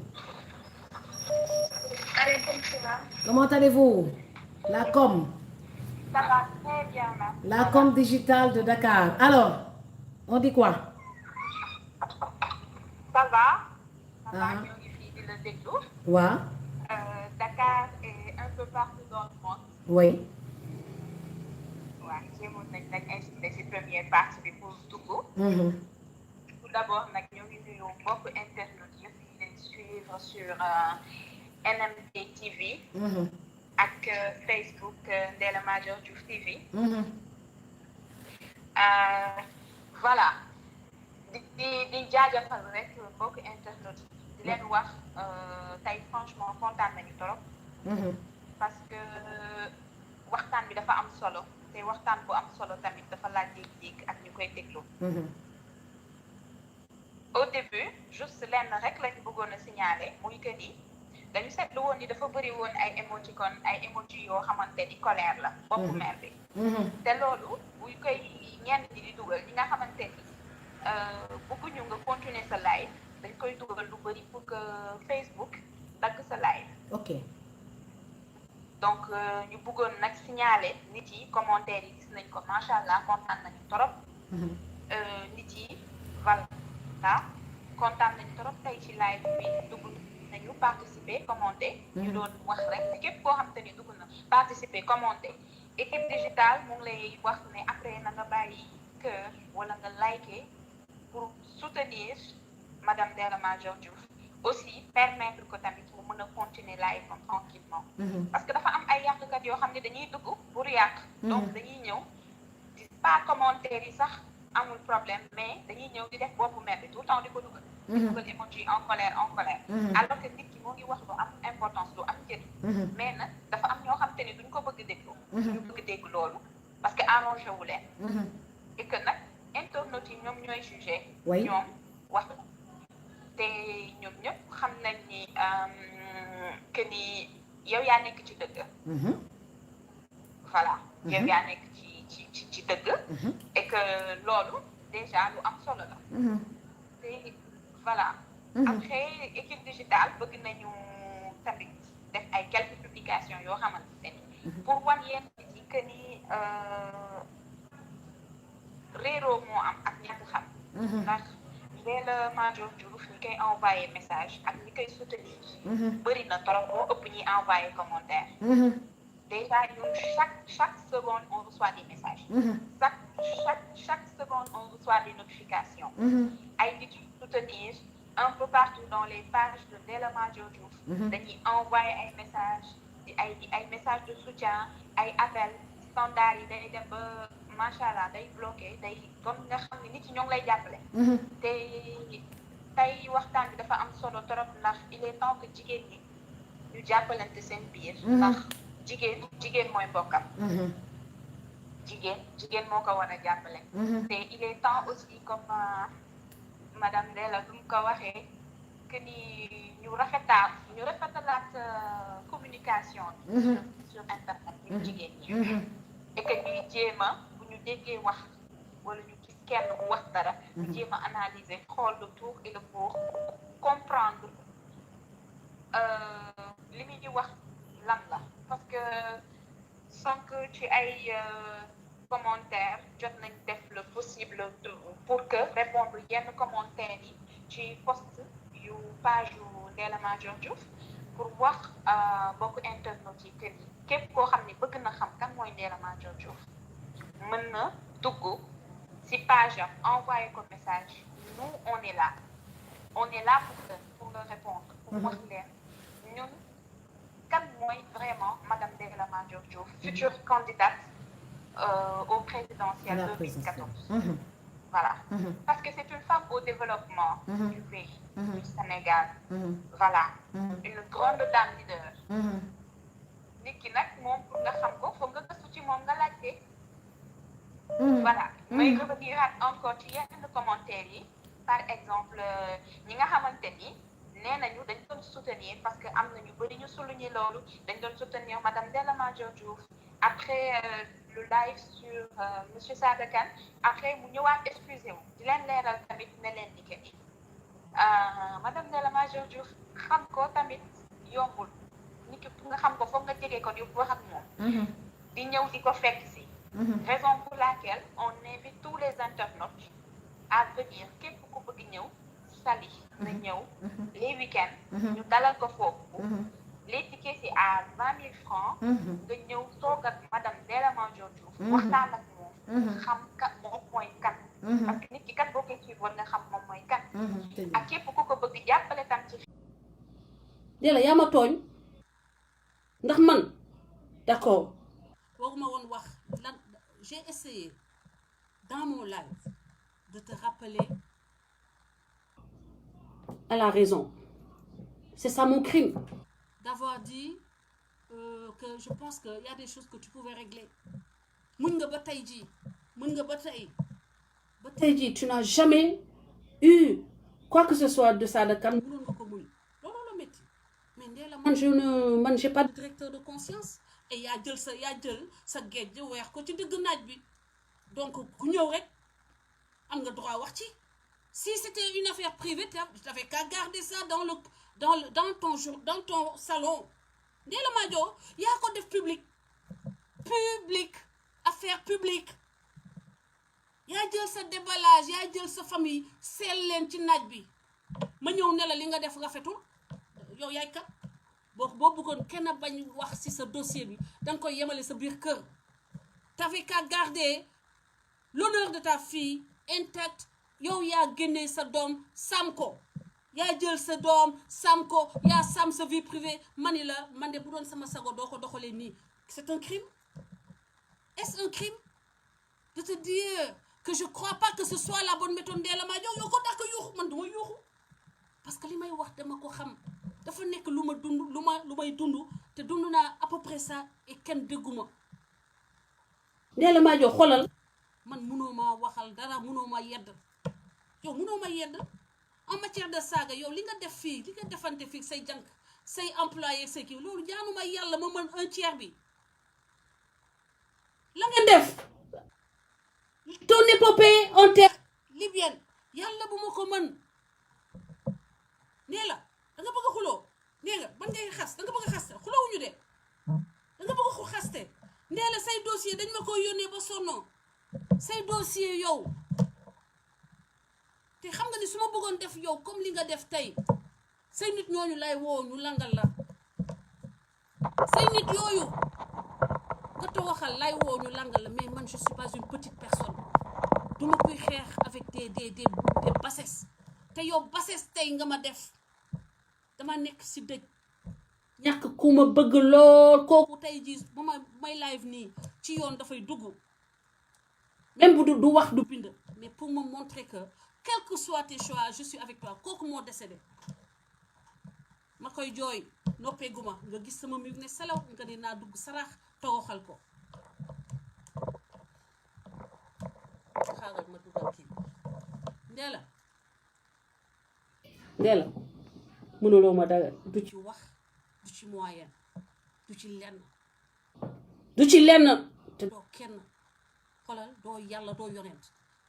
Aleykum salaam. Comment allez-vous? La com. Ça va très bien, merci. La com digitale de Dakar. Alors, on dit quoi? Ça va. Ça va, Ah, ñu ngi fii di la déglu. ouais, Dakar et un peu partout dans le monde. oui. waaw jéemoon nañ nag incité ci première partie bi pour dugg. Mhm, Tout d'abord nag ñu ngi nuyu mbokk internet yëpp yi leen suivre sur NMD TV mhm, ak Facebook Ndella Madior Diouf TV. mhm. Voilà di jaajëfal rek mbokk internet di leen wax tey franchement kontaan nañu trop Mhm, parce que waxtaan bi dafa am solo te waxtaan bu am solo tamit dafa laaj dégg-dégg ak ñu koy déglu. mhm, Au début juste lenn rek lañu bëggoon a signaler muy que ni dañu seetlu woon ni dafa bëri woon ay émoticône ay emoji yoo xamante ni colère la boppu mer bi mhm, te loolu buy koy ñenn ñi di dugal ñi nga xamante ni bëgguñu nga continuer sa live dañ koy dugal lu bëri pour que Facebook dagg sa live. ok. Donc ñu bëggoon nag signaler nit yi commentaires yi gis nañ ko macha allah kontaan nañu trop. Mhm, Nit yi voilà kontaan nañu trop tey ci live bi dugg nañu participer commenter. ñu doon wax rek ne képp koo xam te ni dugg na participer commenter. Équipe digitale mu ngi lay wax ne après na nga bàyyi cœur wala nga liker pour soutenir madame Ndella Madior Diouf aussi permettre ko tamit mu mën a continuer live am tranquillement. mhm, Parce que dafa am ay yàqkat yoo xam ne dañuy dugg pour yàq. Donc dañuy ñëw di pas commentaire yi sax amul problème mais dañuy ñëw di def boppu mer bi tout le temps di ko dugal. di dugal emoji en colère en colère. Alors que nit ki moo ngi wax lu am importance lu am njëriñ. Mais nag dafa am ñoo xam te ni duñ ko bëgg déglu. ñu bëgg dégg loolu parce que arrangé wu leen. mhm. Et que nag internautes yi ñoom ñooy jugé. Oui. ñoom wax te ñoom ñëpp xam nañ ni que ni yow yaa nekk ci dëgg. Mhm, Voilà yow yaa nekk ci dëgg. mhm, Et que loolu déjà lu am solo la. mhm, te voilà. Après équipe digitale bëgg nañu tamit def ay quelques publications yoo xamante ni pour wan yéen nit yi que ni réeroo moo am ak ñàkk xam. Ndax Ndella Madior Diouf ñi koy envoyé message ak ñi koy soutenir. bëri na trop moo ëpp ñi envoyé commentaire. mhm, Déjà ñun chaque seconde on reçoit des messages. mhm, Chaque seconde on reçoit des notifications. mhm, Ay nit yu soutenir un peu partout dans les pages de Ndella Madior Diouf. dañuy envoyé ay messages ay messages de soutien ay appels standard yi day dem ba macha allah day bloqué day comme nga xam ne nit yi ñoo ngi lay jàppale. mhm. te tey waxtaan bi dafa am solo trop ndax il est temps que jigéen ñi ñu jàppalante seen biir. ndax jigéen mooy mbokkam. jigéen moo ko war a jàppale. te il est temps aussi comme madame Ndella lu mu ko waxee que ni ñu rafetalaat communication bi. sur internet ñu jigéen ñi. et que ñuy jéem a bu ñu déggee wax wala ñu gis kenn bu wax dara. ñu jéem a analyser xool le pour et le pour comprendre li muy wax lan la parce que sànq ci ay commentaires jot nañ def le possible pour que répondre yenn commentaires yi ci post yu page yu Ndella Madior Diouf pour wax bokk internautes yi que ni képp koo xam ne bëgg na xam kan mooy Ndella Madior Diouf mën na dugg ci page am envoyé ko message nous on est là pour le répondre pour wax leen ñun kan mooy vraiment madame Ndella Madior Diouf future candidate au présidentiel 2014. Voilà. Parce que c'est une femme au développement du pays, du Sénégal. Voilà. Une grande dame leader. nit ki nag moom pour nga xam ko foog nga gëstu ci moom nga laajte. Voilà. may revenir encore ci yenn commentaires yi par exemple ñi nga xamante ni nee nañu dañ doon soutenir parce que am na ñu bëri ñu souligner loolu dañ doon soutenir madame Ndella Madior Diouf après le live sur monsieur Sada Kane après mu ñëwaat excusé wu di leen leeral tamit ne leen ni que ni madame Ndella Madior Diouf xam ko tamit yombul nit ki pour nga xam ko foog nga jege ko di wax ak moom. di ñëw di ko fekk si. Raison pour laquelle on invite tous les internautes à venir képp ku bëgg ñëw Saly na ñëw les week-ends ñu dalal ko foofu. Les tickets c'est à 20 000 francs. nga ñëw toog ak madame Ndella Madior Diouf waxtaan ak moom xam kat moom mooy kan. parce que nit ki kat boo koy suivre war nga xam moom mooy kan. ak képp ku ko bëgg jàppale tam ci. Ndella yaa ma tooñ ndax man d'accord waruma woon wax lan j'ai essayé dans mon live de te rappeler à la raison. C'est ça mon crime d'avoir dit que je pense que y a des choses que tu pouvais régler. Mën nga ba tey jii mën nga ba tey jii tu n'as jamais eu quoi que ce soit de ça de kan mënoon nga ko muñ loolu la métti mais Ndella man j'ai pas de directeur de conscience et yaa jël sa géej weex ko ci digg naaj bi donc ku ñëw rek am nga droit wax ci. Si c'était une affaire privée t'avais qu'à garder ça dans ton salon. Ndella Madior yaa ko def public affaire publique yaa jël sa déballage yaa jël sa famille seel leen ci naaj bi ma ñëw ne la li nga def rafetul yow yaay kat boo bëggoon kenn bañ wax ci sa dossier bi danga koy yemale sa biir kër. T'avais qu'à garder l'honneur de ta fille intact. Yow yaa génnee sa doom sam ko yaa jël sa doom sam ko yaa sam sa vie privée mani la man de bu doon sama sago doo ko doxalee nii. C'est un crime? Est-ce un crime de te dire que je crois pas que ce soit la bonne méthode Ndella Madior yow ko dàq yuuxu man duma yuuxu parce que li may wax dama ko xam dafa nekk lu may dund te dund naa à peu près ça et kenn dégguma. Ndella Madior xoolal man munoo maa waxal dara munoo ma yedd yow munoo ma yedd en matière de saaga yow li nga def fii li nga defante fii say jànk say employé say kii loolu jaanuma yàlla ma mën un tiers bi la nga def ton épopée en terre libyenne yàlla bu ma ko mën. nee la da nga bëgg a xuloo nee nga ban ngay xas da nga bëgg a xaste xuloowuñu de da nga bëgg a xaste nee la say dossier dañ ma ko yónnee ba sonnoo say dossier yow te xam nga ni su ma bëggoon def yow comme li nga def tey say nit ñooñu lay woo ñu langal la say nit yooyu nga te waxal lay woo ñu langal la mais man je suis pas une petite personne duma koy xeex avec des bassesses te yow bassesse tey nga ma def dama nekk ci dëj ñàkk ku ma bëgg lool kooku tey jii ba may live nii ci yoon dafay dugg même bu du wax du bind mais pour me montrer que quel que soit tes choix je suis avec toi kooku moo décédé ma koy jooy noppeeguma nga gis sama mbir ne salaw nga ne naa dugg sarax toroxal ko xaaral ma dugal kii Ndella mënuloo ma dara du ci wax du ci moyen du ci lenn te doo kenn xoolal doo yàlla doo yonent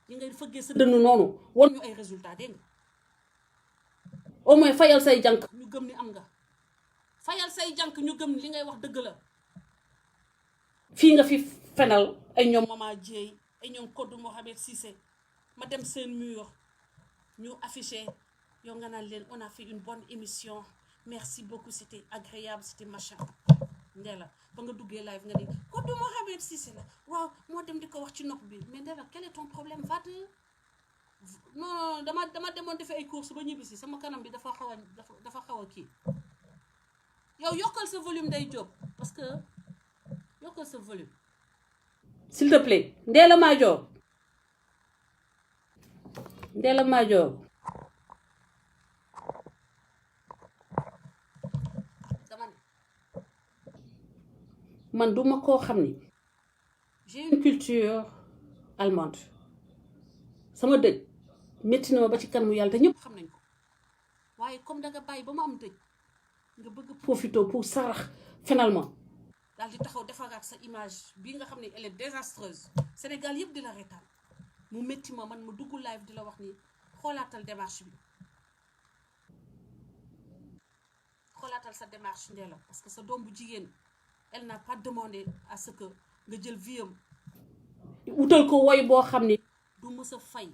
li ngay fëggee sa dënn noonu won ñu ay résultat dégg nga au moins fayal say jànk ñu gëm ni am nga fayal say jànk ñu gëm ni li ngay wax dëgg la fii nga fi fenal ay ñoom Mama Dieye ay ñoom Kodou Mohamed Cissé ma dem seen mur ñu affiché yow nga naan leen on a fait une bonne émission merci beaucoup c'était agréable c'était machin Ndella ba nga duggee live nga ni Kodou Mohamed Cissé la waaw moo dem di ko wax ci nopp bi mais Ndella quel est ton problème va te non dama demoon defee ay courses ba ñibbisi sama kanam bi dafa xaw a kii yow yokkal sa volume day jóg parce que yokkal sa volume s'il te plaît Ndella Madior dama ne man duma koo xam ni j'ai une culture allemande sama dëj métti na ma ba ci kanamu yàlla te ñëpp xam nañ ko waaye comme danga bàyyi ba mu am dëj nga bëgg profiter pour sarax finalement daal di taxaw defaraat sa image bii nga xam ne elle est désastreuse Sénégal yëpp di la reetaan mu métti ma man mu dugg live di la wax ni xoolaatal démarche bi xoolaatal sa démarche Ndella parce que sa doom bu jigéen elle n'a pas demandé à ce que nga jël viam utal ko woy boo xam ni du mës a fay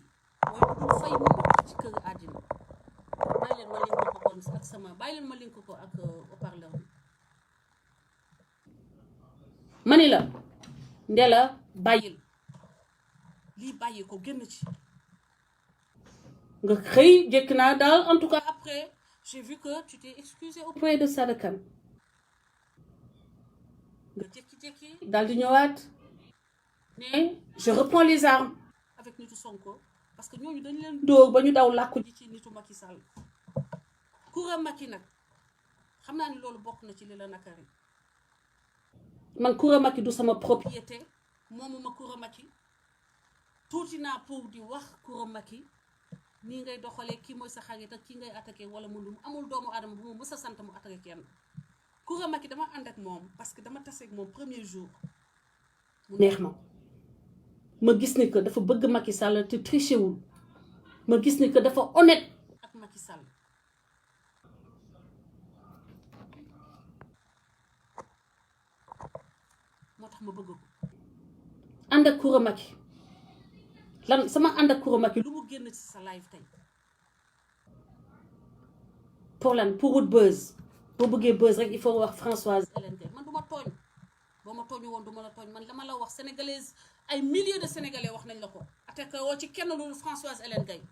woy bu dul fay mu ci kër àddina bàyyi leen ma link ko kon ak sama bàyyi leen ma link ko ak haut-parleur bi mani la Ndella bàyyil lii bàyyi ko génn ci nga xëy jekk naa daal en tout cas après j'ai vu que tu t'es excusé auprès de Sada Kane nga jékki-jékki daal di ñëwaat mais je reprends les armes avec nitu Sonko parce que ñooñu dañu leen dóor ba ñu daw làkku ji ci nitu Macky Sall Coura Macky nag xam naa ni loolu bokk na ci li la nakari man Coura Macky du sama propriété moomuma Coura Macky tuuti naa pour di wax Coura Macky nii ngay doxalee kii mooy sa xarit ak kii ngay attaqué wala mu amul doomu aadama bu mu mës a sant mu attaqué kenn Coura Macky dama ànd ak moom parce que dama tase ak moom premier jour mu neex ma gis ni que dafa bëgg Macky Sall te triché wul ma gis ni que dafa honnête ak Macky Sall moo tax ma bëgg ko ànd ak Coura Macky lan sama ànd ak Coura Macky lu mu génn ci sa live tey pour lan pour wut buzz boo bëggee buzz rek il faut wax Françoise Hélène Gaye man du ma tooñ boo ma tooñu woon du ma la tooñ man dama la wax sénégalaise ay milliers de sénégalais wax nañ la ko attaqué woo ci kenn loolu Françoise Hélène Gaye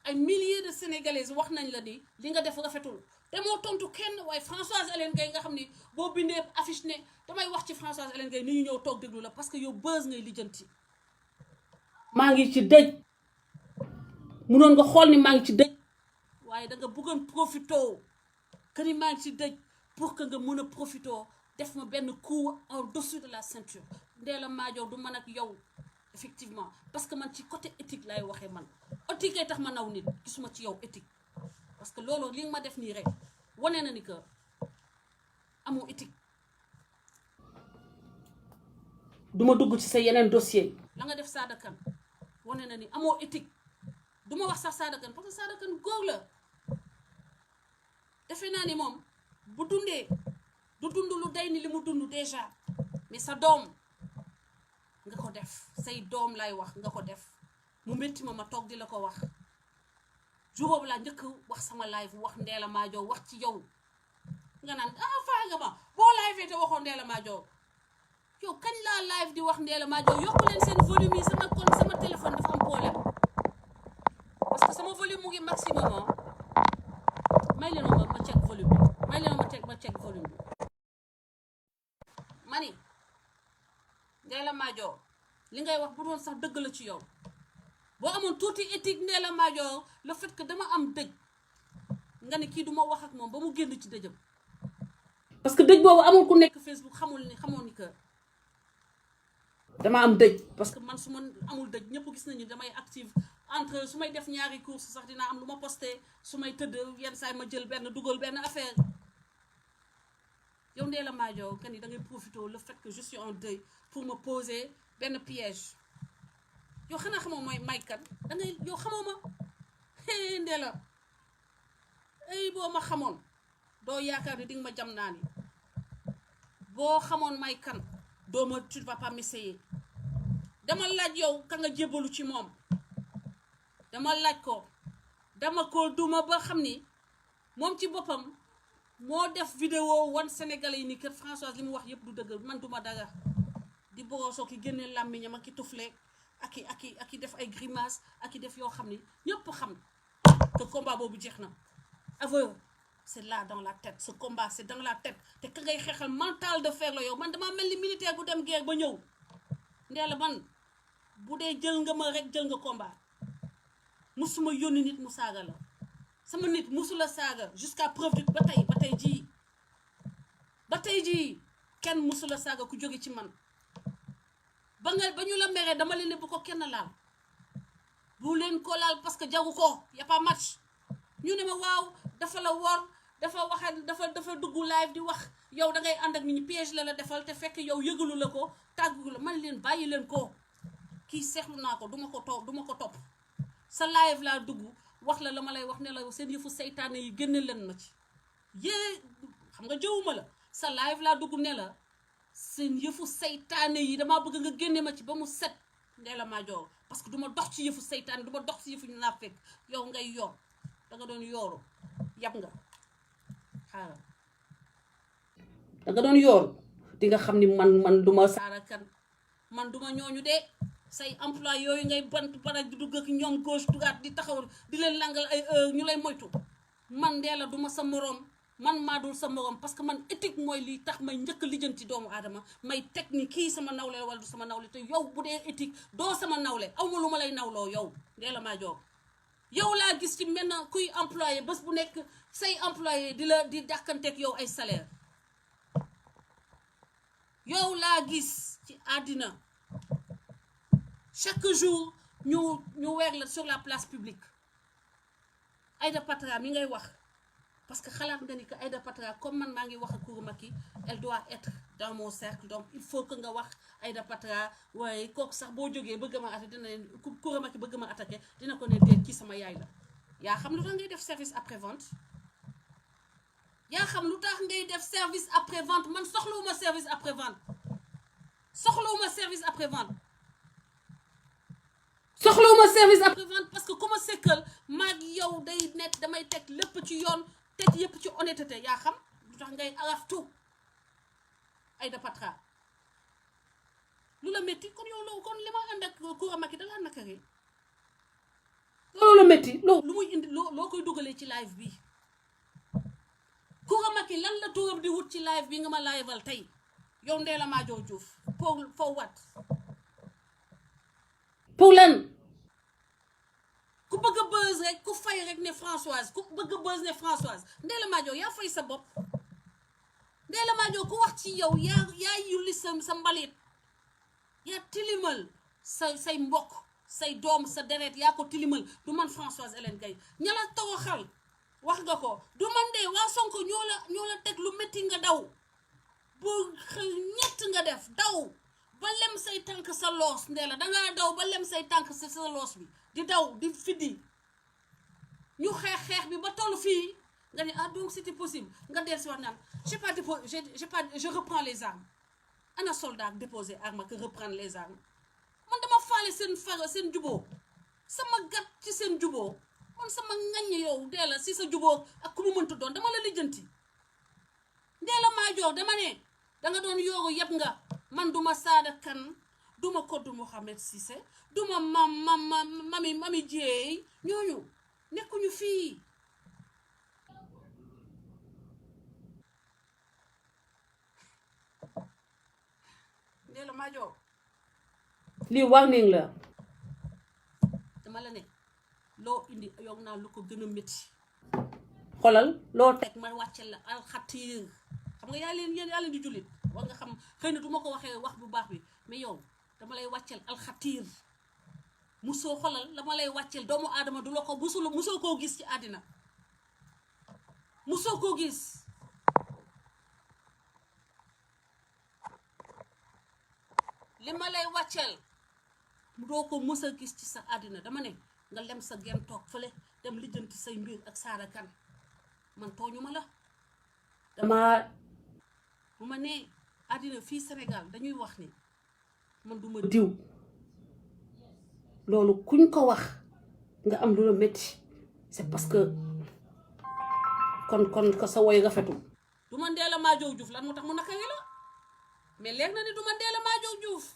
ay milliers de sénégalaises wax nañ la ni li nga def rafetul te moo tontu kenn waaye Françoise Hélène Gaye nga xam ni boo bindee affiche ne damay wax ci Françoise Hélène Gaye ni ñu ñëw toog déglu la parce que yow buzz ngay lijjanti maa ngi ci dëj munoon nga xool ni maa ngi ci dëj waaye da nga bëggoon profito que ni maa ngi ci dëj pour que nga mën a profito def ma benn coup au-dessus de la ceinture Ndella Madior du man ak yow effectivement parce que man ci côté éthique lay waxee man éthique ay tax ma naw nit gisuma ci yow éthique parce que loolu li nga ma def nii rek wane na ni que amoo éthique duma dugg ci sa yeneen dossier la nga def Sada Kane wane na ni amoo éthique duma wax sax Sada Kane parce que Sada Kane góor la defe naa ni moom bu dundee du dund lu day ni li mu dund déjà mais sa doom nga ko def say doom lay wax nga ko def mu métti ma toog di la ko wax jour boobu laa njëkk wax sama live wax Ndella Madior wax ci yow nga naan faa nga ma boo live te waxoo Ndella Madior yow kañ laa live di wax Ndella Madior yokku leen seen volume yi sama téléphone dafa am problème parce que sama volume mu ngi maximum may leen ma check volume bi may leen ma check volume bi mani Ndella Madior li ngay wax bu doon sax dëgg la ci yow boo amoon tuuti éthique Ndella Madior le fait que dama am dëj nga ne kii duma wax ak moom ba mu génn ci dëjëm parce que dëj boobu amul ku nekk Facebook xamoon ni que dama am dëj parce que man su ma amul dëj ñëpp gis nañu damay active entre su may def ñaari course sax dinaa am lu ma posté su may tëdd yenn saa yi ma jël benn dugal benn affaire yow Ndella Madior que ni da ngay profité le fait que je suis en deuil pour me poser benn piège yow xanaa xamoo mooy maykat da ngay yow xamoo ma Ndella ay boo ma xamoon doo yaakaar ni di nga ma jam naa ni boo xamoon may kan doo ma tu ne vas pas m'essayer dama laaj yow ka nga jébbalu ci moom dama laaj ko dama ko duma ba xam ni moom ci boppam moo def vidéo wan Sénégalais yi ni kër Françoise li mu wax yëpp du dëgg man duma dara di borosoo ki génne làmmiñam ak i tufle ak i def ay grimace ak i def yoo xam ni ñëpp xam que combat boobu jeex na aveu c'est là dans la tête ce combat c'est dans la tête te ka ngay xeexal mental de fer la yow man dama mel ni militaire bu dem guerre ba ñëw Ndella man bu dee jël nga ma rek jël nga combat musuma yónni nit mu saaga la sama nit musula saaga jusqu'à preuve du ba tey jii kenn musula saaga ku jóge ci man ba ñu la meree dama leen ne bu ko kenn laal bu leen ko laal parce que jagu ko y a pas match ñu ne ma waaw dafa la wor dafa waxe dafa dugg live di wax yow da ngay ànd ak nit ñi piège la defal te fekk yow yëgalu la ko tàggu la man leen bàyyi leen ko kii seexlu naa ko duma ko topp sa live laa dugg wax la ma lay wax ne la seen yëfu seytaane yi génne leen ma ci yée xam nga jëwuma la sa live laa dugg ne la seen yëfu seytaane yi damaa bëgg nga génne ma ci ba mu set Ndella Madior parce que duma dox ci yëfu seytaane duma dox ci yëfu naa fekk yow ngay yor danga doon yooru yab nga xaaral danga doon yooru di nga xam ni man duma Sara Kane man duma ñooñu de say emploi yooyu ngay bant baraj di dugg ak ñoom gauche droite di taxaw di leen langal ay ñu lay moytu man Ndella duma sa moroom man maa dul sa morom parce que man éthique mooy lii tax may njëkk lijjanti doomu aadama may technique kii sama nawle wala du sama nawle te yow bu dee éthique doo sama nawle awma lu ma lay nawloo yow Ndella Madior yow laa gis ci maintenant kuy employé bés bu nekk say employé di dàkkanteeg yow ay salaire yow laa gis ci àddina chaque jour ñu weer la sur la place publique Aïda Patra mi ngay wax parce que xalaat nga ni que Aïda Patra comme man maa ngi wax ak Coura Macky elle doit être dans mon cercle donc il faut que nga wax Aïda Patra waaye kooku sax boo jógee bëgg ma attaqué dina ne Coura Macky bëgg ma attaqué dina ko ne déet kii sama yaay la yaa xam lu tax ngay def service après vente yaa xam lu tax ngay def service après vente man soxlawuma service après vente soxlawuma service après vente soxlawuma service après vente parce que ku ma sekkal maag yow day nekk damay teg lépp ci yoon teg yëpp ci honnêteté yaa xam lu tax ngay araftu Aïda Patra lu la métti kon yow loolu kon li ma ànd ak Coura Macky da laa nakari loolu la métti lu muy indi loo koy dugalee ci live bi Coura Macky lan la turam di wut ci live bi nga ma liveal tey yow Ndella Madior Diouf pour what pour lan ku bëgg a buzz rek ku fay rek ne Françoise ku bëgg a buzz ne Françoise Ndella Madior yaa fay sa bopp Ndella Madior ku wax ci yow yaa yulli sa mbalit yaa tilimal say mbokk say doom sa deret yaa ko tilimal du man Françoise Hélène Gaye ña la toroxal wax nga ko du man de waa Sonko ñoo la teg lu métti nga daw bu ñett nga def daw ba lem say tànk sa loos Ndella dangaa daw ba lem say tànk sa loos bi di daw di fiddi ñu xeex bi ba toll fii nga ne ah donc c'était possible nga del si wax naan je reprends les armes ana soldat déposer arme que reprendre les armes man dama faale seen juboo sama gat ci seen juboo man sama ngañ yow Ndella si sa juboo ak ku mu mënta doon dama la lijjanti Ndella Madior dama ne danga doon yooru yëpp nga man duma Sada Kane duma Kodou Mohamed Cissé duma mami Dieye ñooñu nekkuñu fii Ndella Madior lii warning la dama la ne loo indi yoog naa lu ko gën a métti xolal loo teg ma wàccel la alxatiir xam nga yaa leen di jullit war nga xam xëy na du ma ko waxee wax bu baax bi mais yow dama lay wàccel alxatiir musoo xolal dama lay wàccel doomu aadama du la ko musoo koo gis ci àddina musoo koo gis li ma lay wàccel mu doo ko mës a gis ci sa àddina dama ne nga lem sa gen toog fële dem lijjanti say mbir ak Sara Kane man tooñu ma la dama bu ma nee àddina fii Sénégal dañuy wax ni man duma diw loolu kuñ ko wax nga am lu la métti c'est parce que kon ko sa woy rafetul du ma Ndella Madior Diouf lan moo tax mu nakari la mais leer na ni du ma Ndella Madior Diouf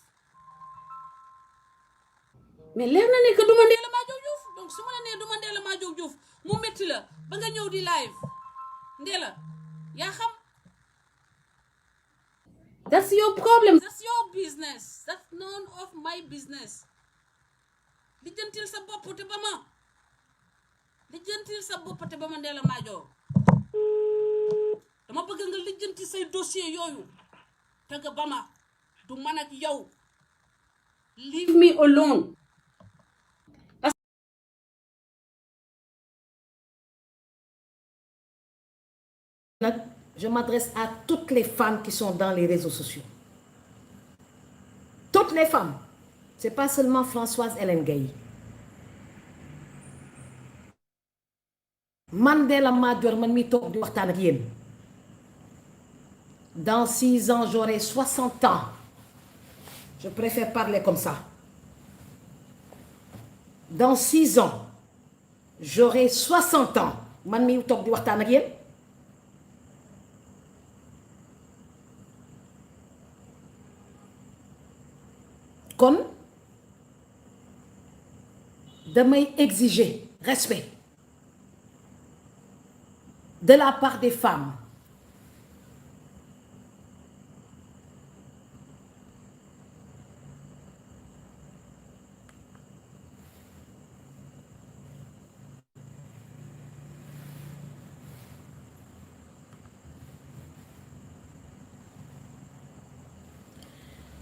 mais leer na ni que du ma Ndella Madior Diouf donc su ma la nee du ma Ndella Madior Diouf mu métti la ba nga ñëw di live Ndella yaa xam that's your problem that's your business that's none of my business lijjantil sa bopp te ba ma Ndella Madior dama bëgg nga lijjanti say dossier yooyu te nga ba ma du man ak yow leave me alone Je m'adresse à toutes les femmes qui sont dans les réseaux sociaux. Toutes les femmes. C'est pas seulement Françoise Hélène Gaye. man Ndella Madior man mi toog di waxtaan ak yéen Dans 6 ans, j'aurai 60 ans. Je préfère parler comme ça. Dans 6 ans, j'aurai 60 ans. Man mi toog di waxtaan ak yéen. Kon damay exiger respect de la part des femmes.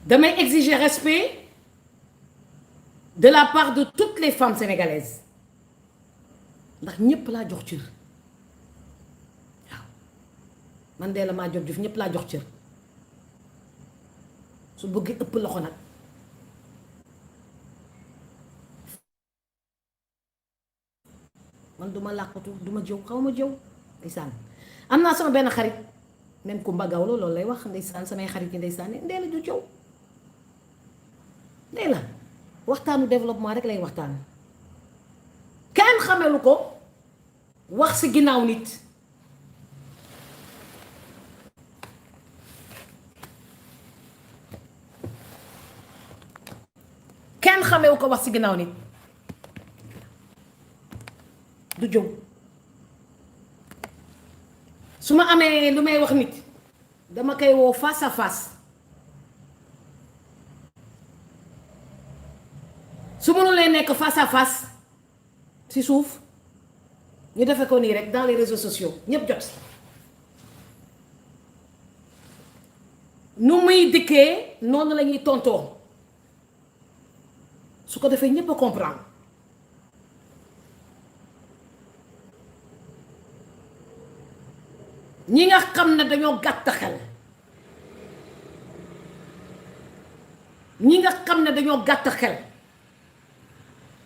Damay exiger respect de la part de toutes les femmes sénégalaises ndax ñëpp laa jox cër waaw man de la maa jox jëf ñëpp laa jox cër su bëggee ëpp loxo nag man duma làqatu duma jëw xaw ma jëw ndeysaan am naa sama benn xarit même ku mbagawlo loolu lay wax ndeysaan samay xarit yi ndeysaan ndee la ju jëw ndee la waxtaanu développement rek lay waxtaan kenn xamelu ko wax ci ginnaaw nit kenn xamewu ko wax ci ginnaaw nit du jëw su ma amee lu may wax nit dama koy woo face à face su mënulee nekk face à face ci suuf ñu defee ko nii rek dans les réseaux sociaux ñépp jot nu muy dikkee noonu la ñuy tontoo su ko defee ñépp a comprendre ñi nga xam ne dañoo gàtt xel ñi nga xam ne dañoo gàtt xel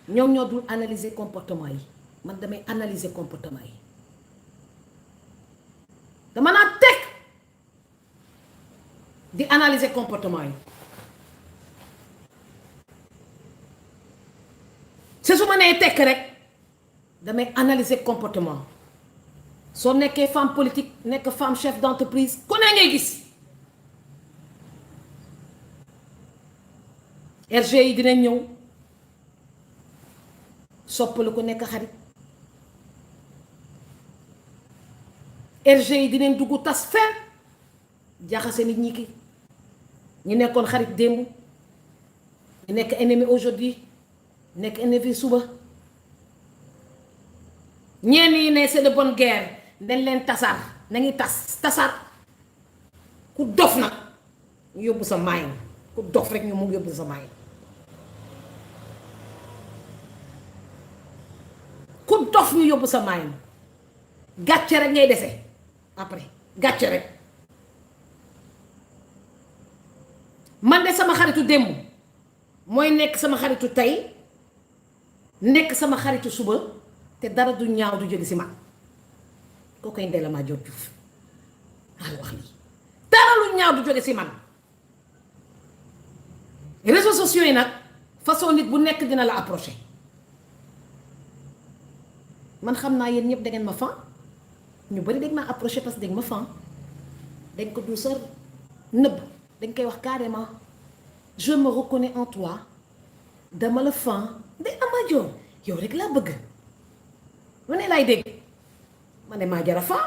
ñoom ñoo dul analyser comportement yi man damay analyser comportement yi dama naa teg di analyser comportement yi c'est su ma nee tekk rek damay analyser comportement soo nekkee femme politique nekk femme chef d'entreprise ku ne ngay gis RG yi dinañ ñëw soppalu ko nekk xarit RG yi dinañ dugg tas fer jaxase nit ñi ki ñu nekkoon xarit démb ñu nekk ennemi aujourd'hui nekk ennemi suba ñenn yi ne c'est de bonne guerre dañ leen tasar nañuy tasar ku dof nag ñu yóbbu sa maayin ku dof rek ñu mu yóbbu sa maayin ku dof ñu yóbbu sa maayin gàcce rek ngay dese après gàcce rek man de sama xaritu démb mooy nekk sama xaritu tey nekk sama xaritu suba te dara du ñaaw du jóge si man koo koy Ndella Madior Diouf al wax lii dara lu ñaaw du jóge si man réseaux sociaux yi nag façon nit bu nekk dina la approcher man xam naa yéen ñëpp da ngeen ma fan ñu bari dañ ma approcher parce que dañ ma fan dañ ko duusal nëbb dañ koy wax carrément je me reconnais en toi dama la fan Ndella Madior yow rek laa bëgg lu ne laay dégg ma ne maa jara fan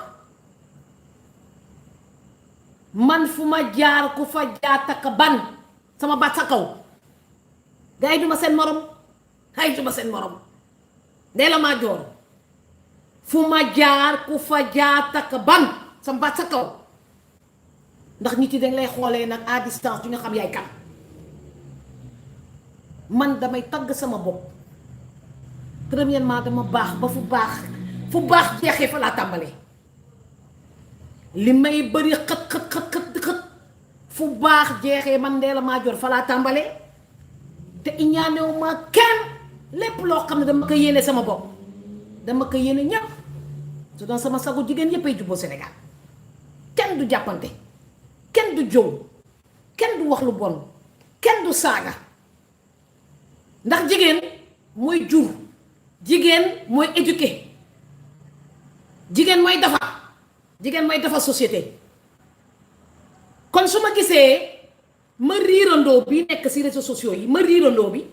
man fu ma jaar ku fa jaar takk ban sama baat sa kaw gars yi duma seen morom ay duma seen morom Ndella Madior fu ma jaar ku fa jaar takk ban sama baat sa kaw ndax nit yi dañ lay xoolee nag à distance du nga xam yaay kan man damay tagg sama bopp premièrement dama baax ba fu baax jeexee fa laa tàmbalee li may bëri xët fu baax jeexee man Ndella Madior fa laa tàmbalee te iñaanewu ma kenn lépp loo xam ne dama ko yéene sama bopp dama ko yéene ñëpp su doon sama sagu jigéen yépp ay jubboo Sénégal kenn du jàppante kenn du jow kenn du wax lu bon kenn du saaga ndax jigéen mooy jur jigéen mooy éduquer jigéen mooy defar société kon su ma gisee ma riirandoo bi nekk ci réseaux sociaux yi ma riirandoo bi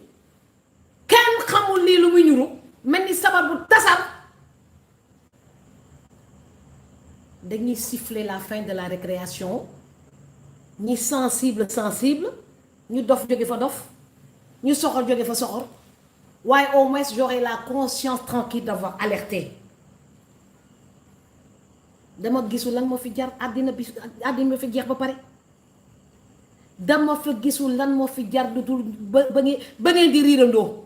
kenn xamul lii lu muy ñuru mel ni sabar bu tasar dañuy siffler la fin de la récréation ñi sensible ñu dof jóge fa dof ñu soxor jóge fa soxor waaye au moins j'aurai la conscience tranquille d'avoir alerté dama gisul lan moo fi jar àddina bi fi jeex ba pare dama fa gisul lan moo fi jar lu dul ba ngeen di riirandoo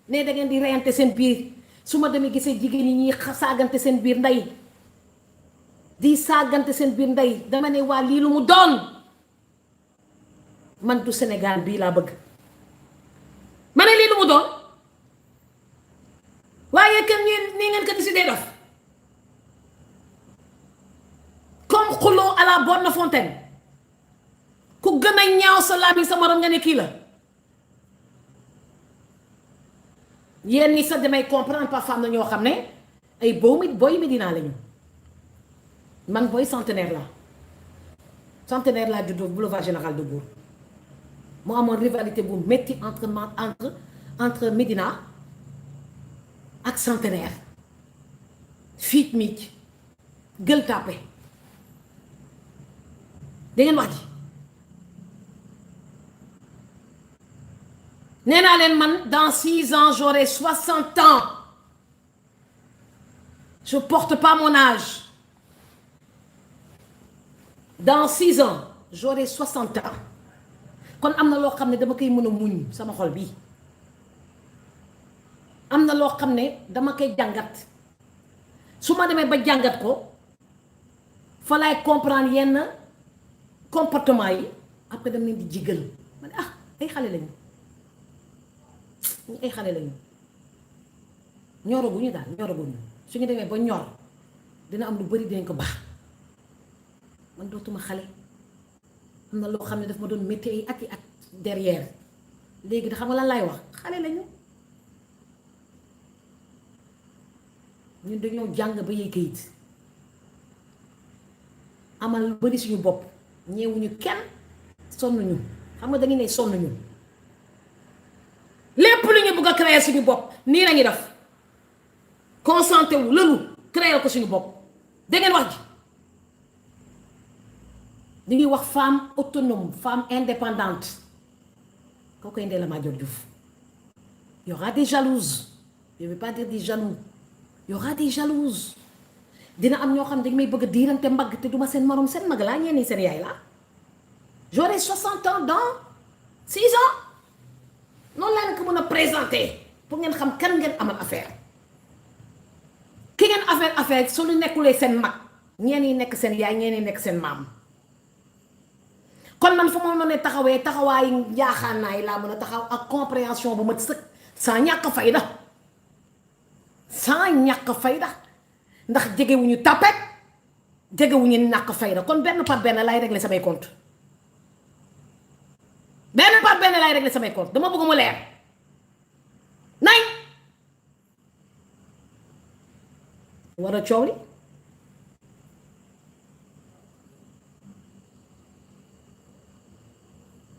ne da ngeen di reyante seen biir su ma demee gisee jigéen ñi ñuy saagante seen biir ndey di saagante seen biir ndey dama ne waa lii lu mu doon man du Sénégal bii laa bëgg ma ne lii lu mu doon waaye kenn nii ngeen ko décidé def comme xuloo à la bonne fontaine ku gën a ñaaw sa làmmiñ sa morom nga ne kii la yéen ñi sax damay comprendre parfois am na ñoo xam ne ay booy Médina lañu man booy centenaire laa juddoo boulevard Général de Gaulle mu amoon rivalité bu métti entre Médina ak centenaire fiit miic Gueule Tapée da ngeen wax ji nee naa leen man dans 6 ans j'aurai 60 ans je porte pas mon âge dans 6 ans j'aurai 60 ans kon am na loo xam ne dama koy mën a muñ sama xol bi am na loo xam ne dama koy jàngat su ma demee ba jàngat ko fa laay comprendre yenn comportement yi après dama leen di jiggal ma ne ay xale lañu ay xale lañu ñoraguñu daal ñoraguñu suñu demee ba ñor dina am lu bari dinañ ko baax man dootuma xale am na loo xam ne daf ma doon métti ay at yi at derrière léegi da xam nga lan laay wax xale lañu ñun dañoo jàng ba yee kayit amal lu bari suñu bopp ñeewuñu kenn sonnuñu xam nga dañu ne sonnuñu lépp lu ñu bëgg a créer suñu bopp nii lañuy def concentré wu lëlu créer ko suñu bopp dégg ngeen wax ji di ngi wax femme autonome femme indépendante kooku Ndella Madior Diouf y aura des jalouses je ne vais pas dire des jaloux y aura des jalouses dina am ñoo xam ne dañ may bëgg a diirante mbagg te duma seen morom seen mag laa ñenn seen yaay laa j'aurai 60 ans dans 6 ans noonu laa ko mën a présenter pour ngeen xam kan ngeen amal affaire ki ngeen affaire su lu nekkulee seen mag ñeen yi nekk seen yaay ñeen yi nekk seen maam kon man fu ma mën a taxawee taxawaay njaaxaanaay laa mën a taxaw ak compréhension bu mat sëkk sans ñàkk fayda ndax jegewuñu tapet jegewuñu ñàkk fayda kon benn par benn lay régler samay compte dama bëgg mu leer nañ war a coow li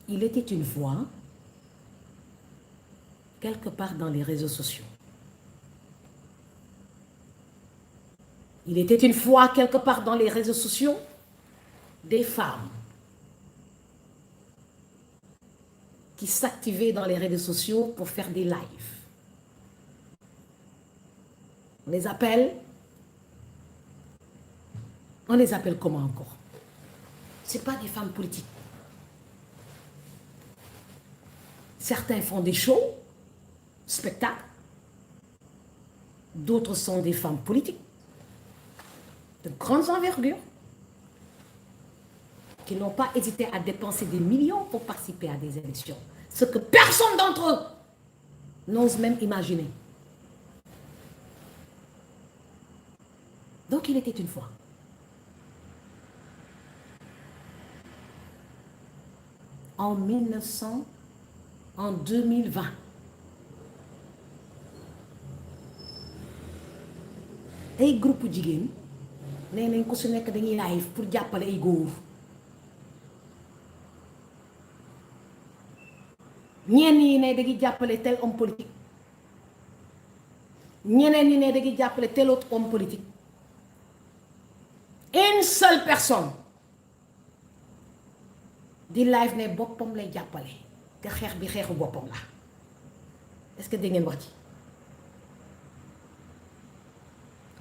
il était une fois quelque part dans les réseaux sociaux. Il était une fois quelque part dans les réseaux sociaux des femmes qui s'activaient dans les réseaux sociaux pour faire des lives. On les appelle comment encore? C'est pas des femmes politiques. Certains font des shows, spectacles. D'autres sont des femmes politiques de grandes envergures qui n'ont pas hésité à dépenser des millions pour participer à des élections. Ce que personne d'entre eux n'ose même imaginer. Donc il était une fois. en 2020 ay groupe jigéen nee nañ ko su nekk dañuy live pour jàppale ay góor ñenn yi ne dañuy jàppale tel homme politique ñeneen ñi ne dañuy jàppale tel autre homme politique une seule personne di live ne boppam lay jàppale te xeex bi xeexu boppam la est-ce que dégg ngeen wax ci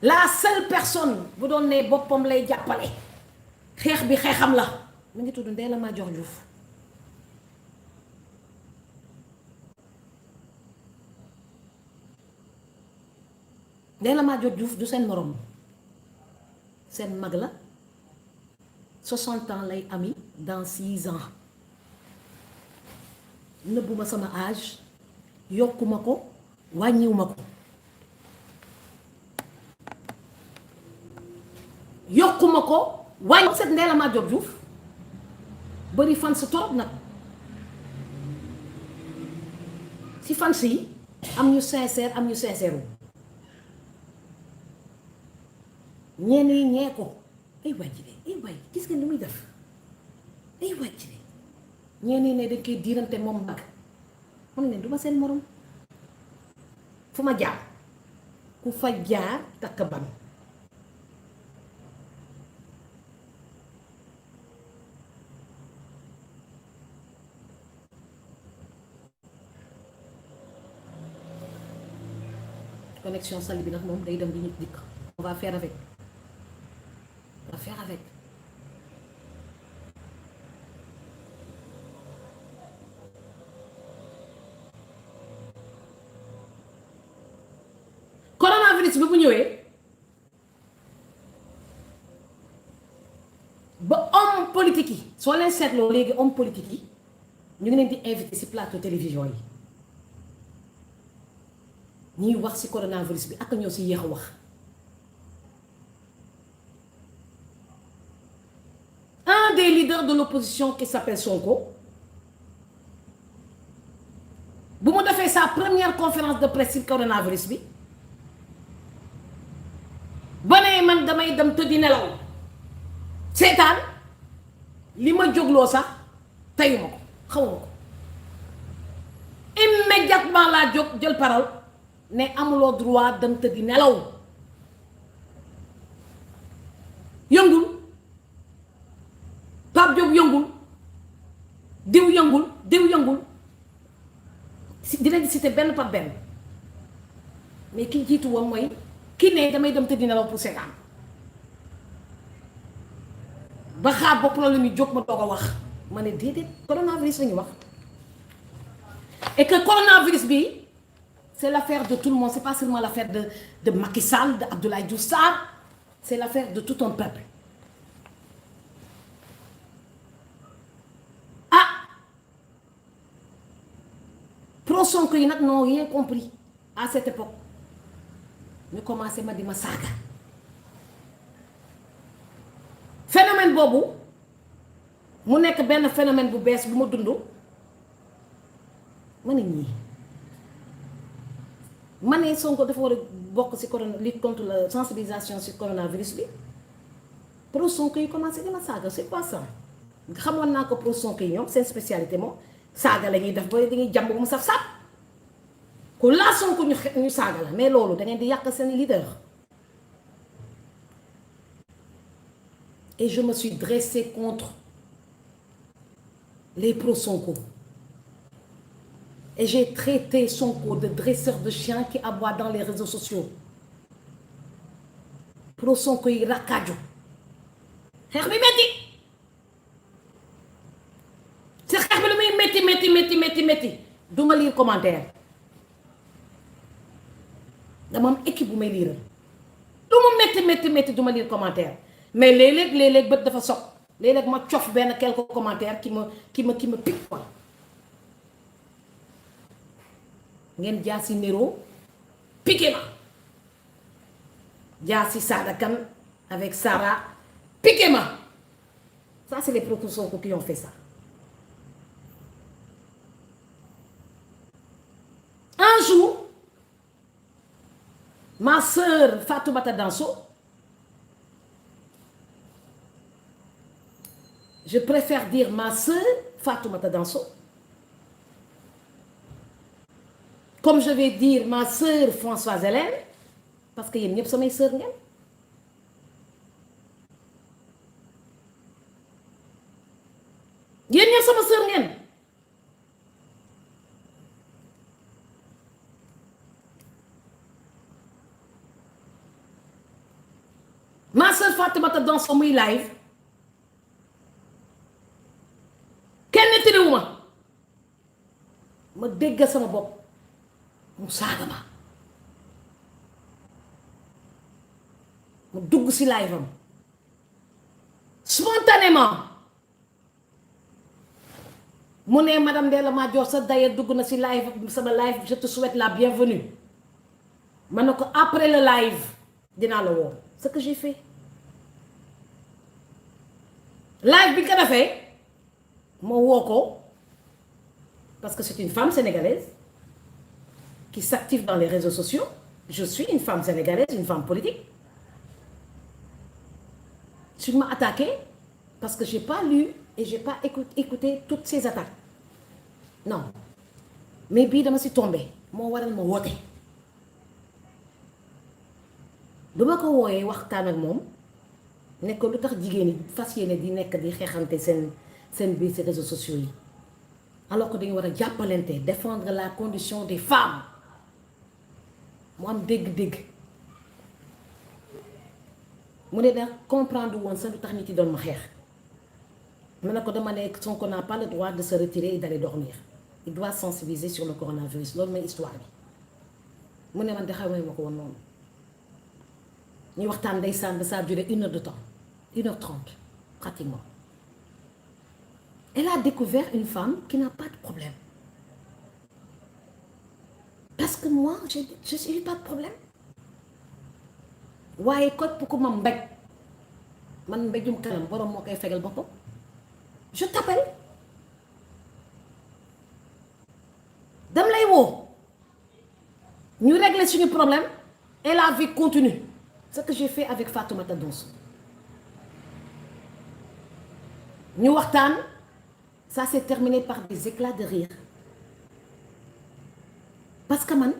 la seule personne bu doon ne boppam lay jàppale xeex bi xeexam la mu ngi tudd Ndella Madior Diouf Ndella Madior Diouf du seen morom seen mag la 60 ans lay ami dans 6 ans nëbbuma sama âge yokkuma ko wàññiwuma ko yokkuma ko wàññi set Ndella Madior Diouf bëri fans torop nag ci fans yi am ñu sincère am ñu sincère wu ñenn yi ñee ko ay wàcc de ay waay gis nga ni muy def ay wàcc de ñenn yi ne dañ koy diirante moom mag xam ne du ma seen morom fu ma jaar ku fa jaar takk ban connexion sali bi nag moom day dem di ñu dikk on va faire avec on va faire avec coronavirus bi bu ñëwee ba homme politique yi soo leen seetloo léegi homme politique yi ñu ngi leen di invité ci plateau télévision yi ñuy wax ci coronavirus bi ak ñoo ci yéex a wax un des leaders de l'opposition qui s'appelle Sonko bu mu defee sa première conférence de presse ci coronavirus bi ba ne man damay dem tëddi nelaw seetaan li ma jógloo sax teyuma ko xawuma ko immédiatement laa jóg jël parole ne amuloo droit dem tëddi nelaw yëngul Pape Diop yëngul diw yëngul dinañ cité benn par benn mais ki jiitu woon mooy ki ne damay dem tëddi nelaw pour seetaan ba xaar ba problème yi jóg ma doog a wax ma ne déedéet coronavirus la ñu wax et que coronavirus bi c'est l'affaire de tout le monde c'est pas seulement l'affaire de Macky Sall de Abdoulaye Diouf Sarr c'est l'affaire de tout un peuple ah pro Sonko yi nag n'ont rien compris à cette époque ñu commencé ma di ma saaga phénomène boobu mu nekk benn phénomène bu bees bu ma dund ma ne ñii ma ne Sonko dafa war a bokk ci corona lutte contre la sensibilisation ci coronavirus bi pro Sonko yi commencé di ma saaga c'est quoi ça xamoon naa ko pro Sonko yi ñoom seen spécialité moom saaga la ñuy def ba dañuy jàmb bu mu saf saf ku laa Sonko ñu saaga la mais loolu da ngeen di yàq seen leader. Et je me suis dressée contre les pro-Sonko. Et j'ai traité Sonko de dresseur de chien qui aboie dans les réseaux sociaux. Pro-Sonko yi rakkaaju xeex bi métti si xeex bi lu muy métti du ma lire commentaire dama am équipe bu may lire lu mu métti du ma lire commentaire mais léeg-léeg bët dafa sob léeg-léeg ma cof benn quelques commentaires qui me pique quoi ngeen jaar si Nero piqué ma jaar si Sada Kane avec Sarah piqué ma ça c'est les pro Sonko qui ont fait ça ma sœur Fatoumata Danso, je préfère dire ma sœur Fatoumata Danso, comme je vais dire ma sœur Françoise Hélène, parce que yéen ñëpp samay sœur ngeen. yéen ñëpp sama sœur ngeen. ma sœur Fatoumata Danso muy live kenn nettaliwuma ma dégg sama bopp mu saaga ma mu dugg ci live am spontanément mu ne madame Ndella Madior sa d'ailleurs dugg na ci live sama live je te souhaite la bienvenue ma ne ko après le live dinaa la woo ce que j'ai fait live bi nga ko defee ma woo ko parce que c'est une femme sénégalaise qui s'active dans les réseaux sociaux. Je suis une femme sénégalaise, une femme politique. Tu m'as attaqué parce que j'ai pas lu et j'ai pas écouté toutes ces attaques. Non. Mais bii dama si tombé moo waral ma woote. dama ko wooyee waxtaan ak moom ne ko lu tax jigéen ñi fas yéene di nekk di xeexante seen biir ci réseaux sociaux yi alors que dañu war a jàppalante défendre la condition des femmes mu am dégg-dégg mu ne da comprendre woon sax lu tax nit yi doon ma xeex ma ne ko dama ne Sonko n'a pas le droit de se retirer et d'aller dormir il doit sensibiliser sur le coronavirus loolu mooy histoire bi mu ne man de xaw ma ko woon noonu ñuy waxtaan ndeysaan ba ça a duré 1 heure de temps 1h30 pratiquement. Elle a découvert une femme qui n'a pas de problème. Parce que moi, je n'ai pas de problème. waaye kot pour que ma mbéj man mbéjum kanam borom moo koy fegal boppam je t'appelle dam lay woo ñu régler suñu problème et la vie continue. Ce que j'ai fait avec Fatoumata Danso ñu waxtaan. Ça s'est terminé par des éclats de rire parce que man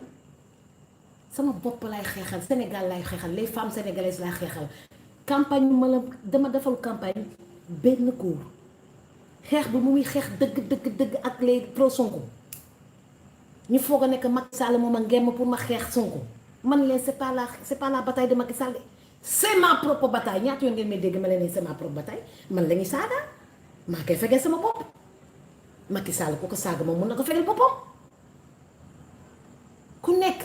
sama bopp lay xeexal Sénégal lay xeexal les femmes sénégalaises lay xeexal campagne ma la dama defal campagne benn cours xeex bi mu muy xeex dëgg ak les pro Sonko ñu foog a nekk Macky Sall moom a ngemm pour ma xeex Sonko man leen c'est pas la bataille de Macky Sall c'est ma propre bataille ñaata yoon ngeen may dégg ma leen c'est ma propre bataille man la ñuy saaga maa koy fegee sama bopp Macky Sall ku ko saaga moom mun na ko fegal boppam ku nekk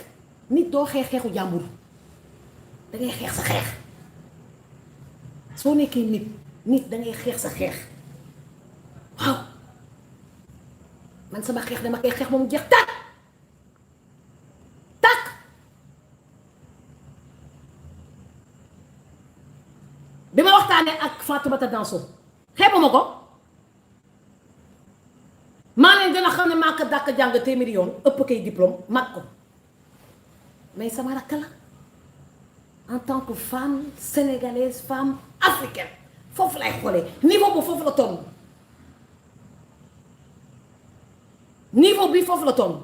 nit doo xeexu jàmbur dangay xeex sa xeex soo nekkee nit dangay xeex sa xeex waaw man sama xeex dama koy xeex moom jeex tàkk bi ma waxtaanee ak Fatoumata Danso xeebuma ko maa leen gën a xam ne maa ko dàq jàng téeméeri yoon ëpp kay diplôme mag ko mais sama rakk la en tant que femme sénégalaise femme africaine foofu lay xoolee niveau bu foofu la toll niveau bi foofu la toll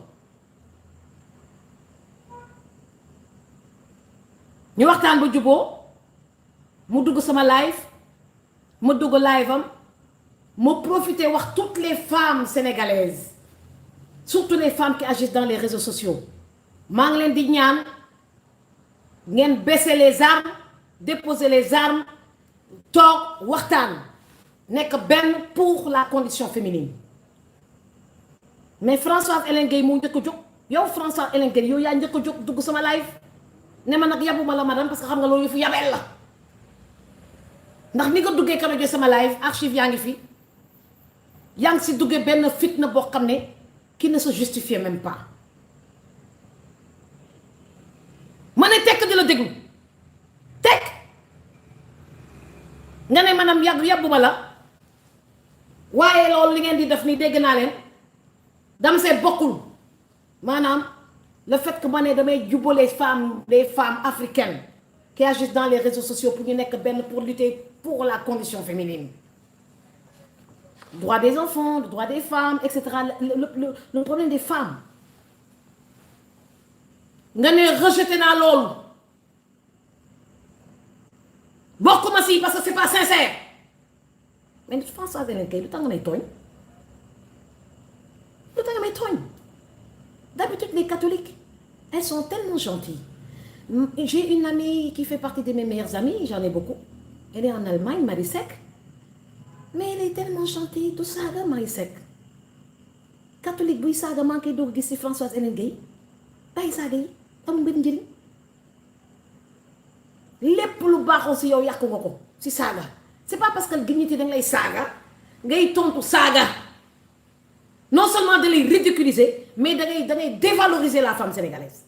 ñu waxtaan ba juboo mu dugg sama live ma dugg live am ma profité wax toutes les femmes sénégalaises surtout les femmes qui agissent dans les réseaux sociaux maa ngi leen di ñaan ngeen baisser les armes déposer les armes toog waxtaan nekk benn pour la condition féminine mais Françoise Hélène Gueye moo njëkk a jóg yow Françoise Hélène Gueye yow yaa njëkk a jóg dugg sama live ne ma nag yabuma la madame parce que xam nga loolu yëfu yabel la ndax ni nga duggee kanajo sama live archive yaa ngi fi yaa ngi si duggee benn fitna boo xam ne qui ne se justifie même pas ma ne tekk di la déglu tekk nga ne maanaam yàbbuma la waaye loolu li ngeen di def nii dégg naa leen dam see bokkul maanaam le fait que ma ne damay jubbo les femmes africaines qui agissent dans les réseaux sociaux pour ñu nekk benn pour lutter pour la condition féminine droit des enfants le droit des femmes etc. le problème des femmes nga ne rejeté naa loolu bokkuma si parce que c'est pas sincère mais Françoise Hélène Gaye lu tax nga may tooñ lu tax nga may tooñ d'habitude les catholiques elles sont tellement gentilles. J'ai une amie qui fait partie de mes meilleures amies, j'en ai beaucoup. Elle est en Allemagne, Marie Seck. Mais elle est tellement gentille, du saaga Marie Seck. Catholique buy saaga maa ngi koy doog gis ci Françoise Hélène Gaye bàyyi saaga yi amul benn njëriñ lépp lu baaxoo ci yow yàqu nga ko ci saaga. C'est pas parce que dignité da nga lay saaga ngay tontu saaga non seulement da lay ridiculiser mais da ngay dévaloriser la femme sénégalaise.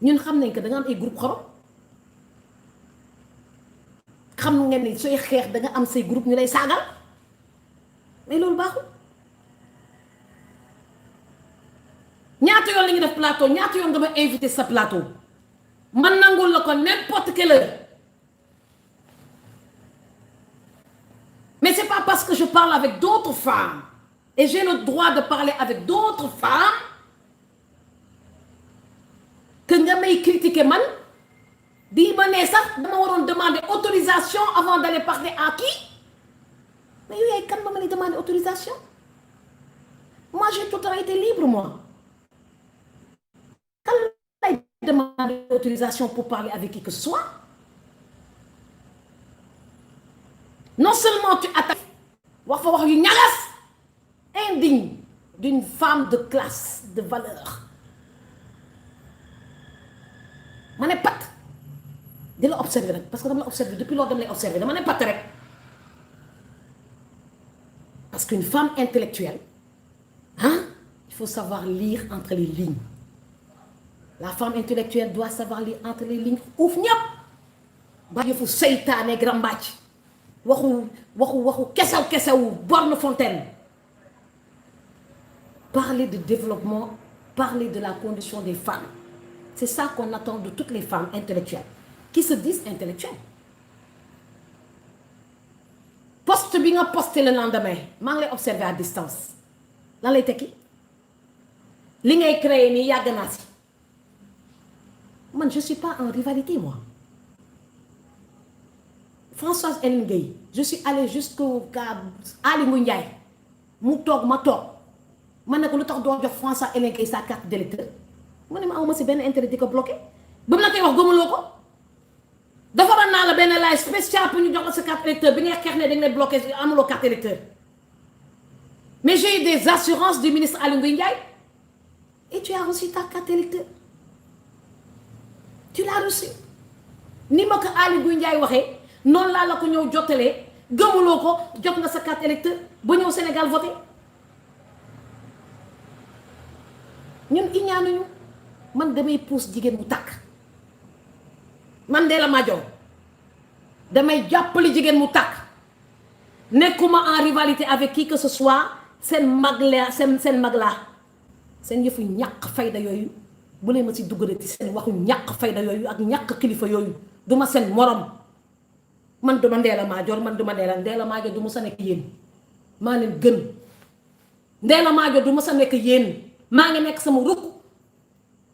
ñun xam nañ que da nga am ay groupe xorom xam ngeen ni sooy xeex da nga am say groupe ñu lay saagal mais loolu baaxul ñaata yoon la ñuy def plateau ñaata yoon nga ma invité sa plateau man nangul la ko n'importe quelle heure mais c'est pas parce que je parle avec d'autres femmes et j'ai le droit de parler avec d'autres femmes que nga may critiquer man bii ma nee sax dama waroon demander autorisation avant d'aller parler à qui mais yow yaay kan ma lay demander autorisation moi j'ai tout le temps été libre moi kan lay demander autorisation pour parler avec qui que ce soit non seulement tu attaques wax fa wax yu ñagas indigne d'une femme de classe de valeur ma ne pat di la observer rek parce que dama la observer depuis loolu dama lay observer dama ne pat rek parce qu'une femme intellectuelle il faut savoir lire entre les lignes la femme intellectuelle doit savoir lire entre les lignes uuf ñëpp ba yëfu seytaane grambàcc waxu kesew borne fontaine parler de développement parler de la condition des femmes. C'est ça qu'on attend de toutes les femmes intellectuelles qui se disent intellectuelles. Poste bi nga posté le lendemain maa ngi lay observer à distance lan lay tekki li ngay créer nii yàgg naa si man je suis pas en rivalité moi Françoise Hélène Gaye je suis allée jusqu'au cas Aly Ngouille Ndiaye mu toog ma toog man ne ko lu tax doo jox Françoise Hélène Gaye sa carte d'électeur mu ne ma awma si benn intérêt di ko bloqué ba mu la koy wax gëmuloo ko defaroon naa la benn live spécial pour ñu jox la sa carte électeur bi ngay xeex ne dañ lay bloqué amuloo carte électeur mais j'ai eu des assurances du ministre Aly Ngouille Ndiaye et tu as reçu ta carte électeur tu l'as reçu ni ma ko Aly Ngouille Ndiaye waxee noonu laa la ko ñëw jottalee gëmuloo ko jot nga sa carte électeur ba ñëw Sénégal voté ñun iñaanuñu man damay pousse jigéen bu takk man Ndella Madior damay jàppale jigéen mu takk nekkuma en rivalité avec qui que ce soit seen mag la seen mag laa seen yëfu ñàkk fayda yooyu bu leen ma si duggalati seen waxu ñàkk fayda yooyu ak ñàkk kilifa yooyu duma seen morom man duma Ndella Madior man duma Ndella Madior du ma sa nekk yéen maa leen gën Ndella Madior du ma sa nekk yéen maa ngi nekk sama rukk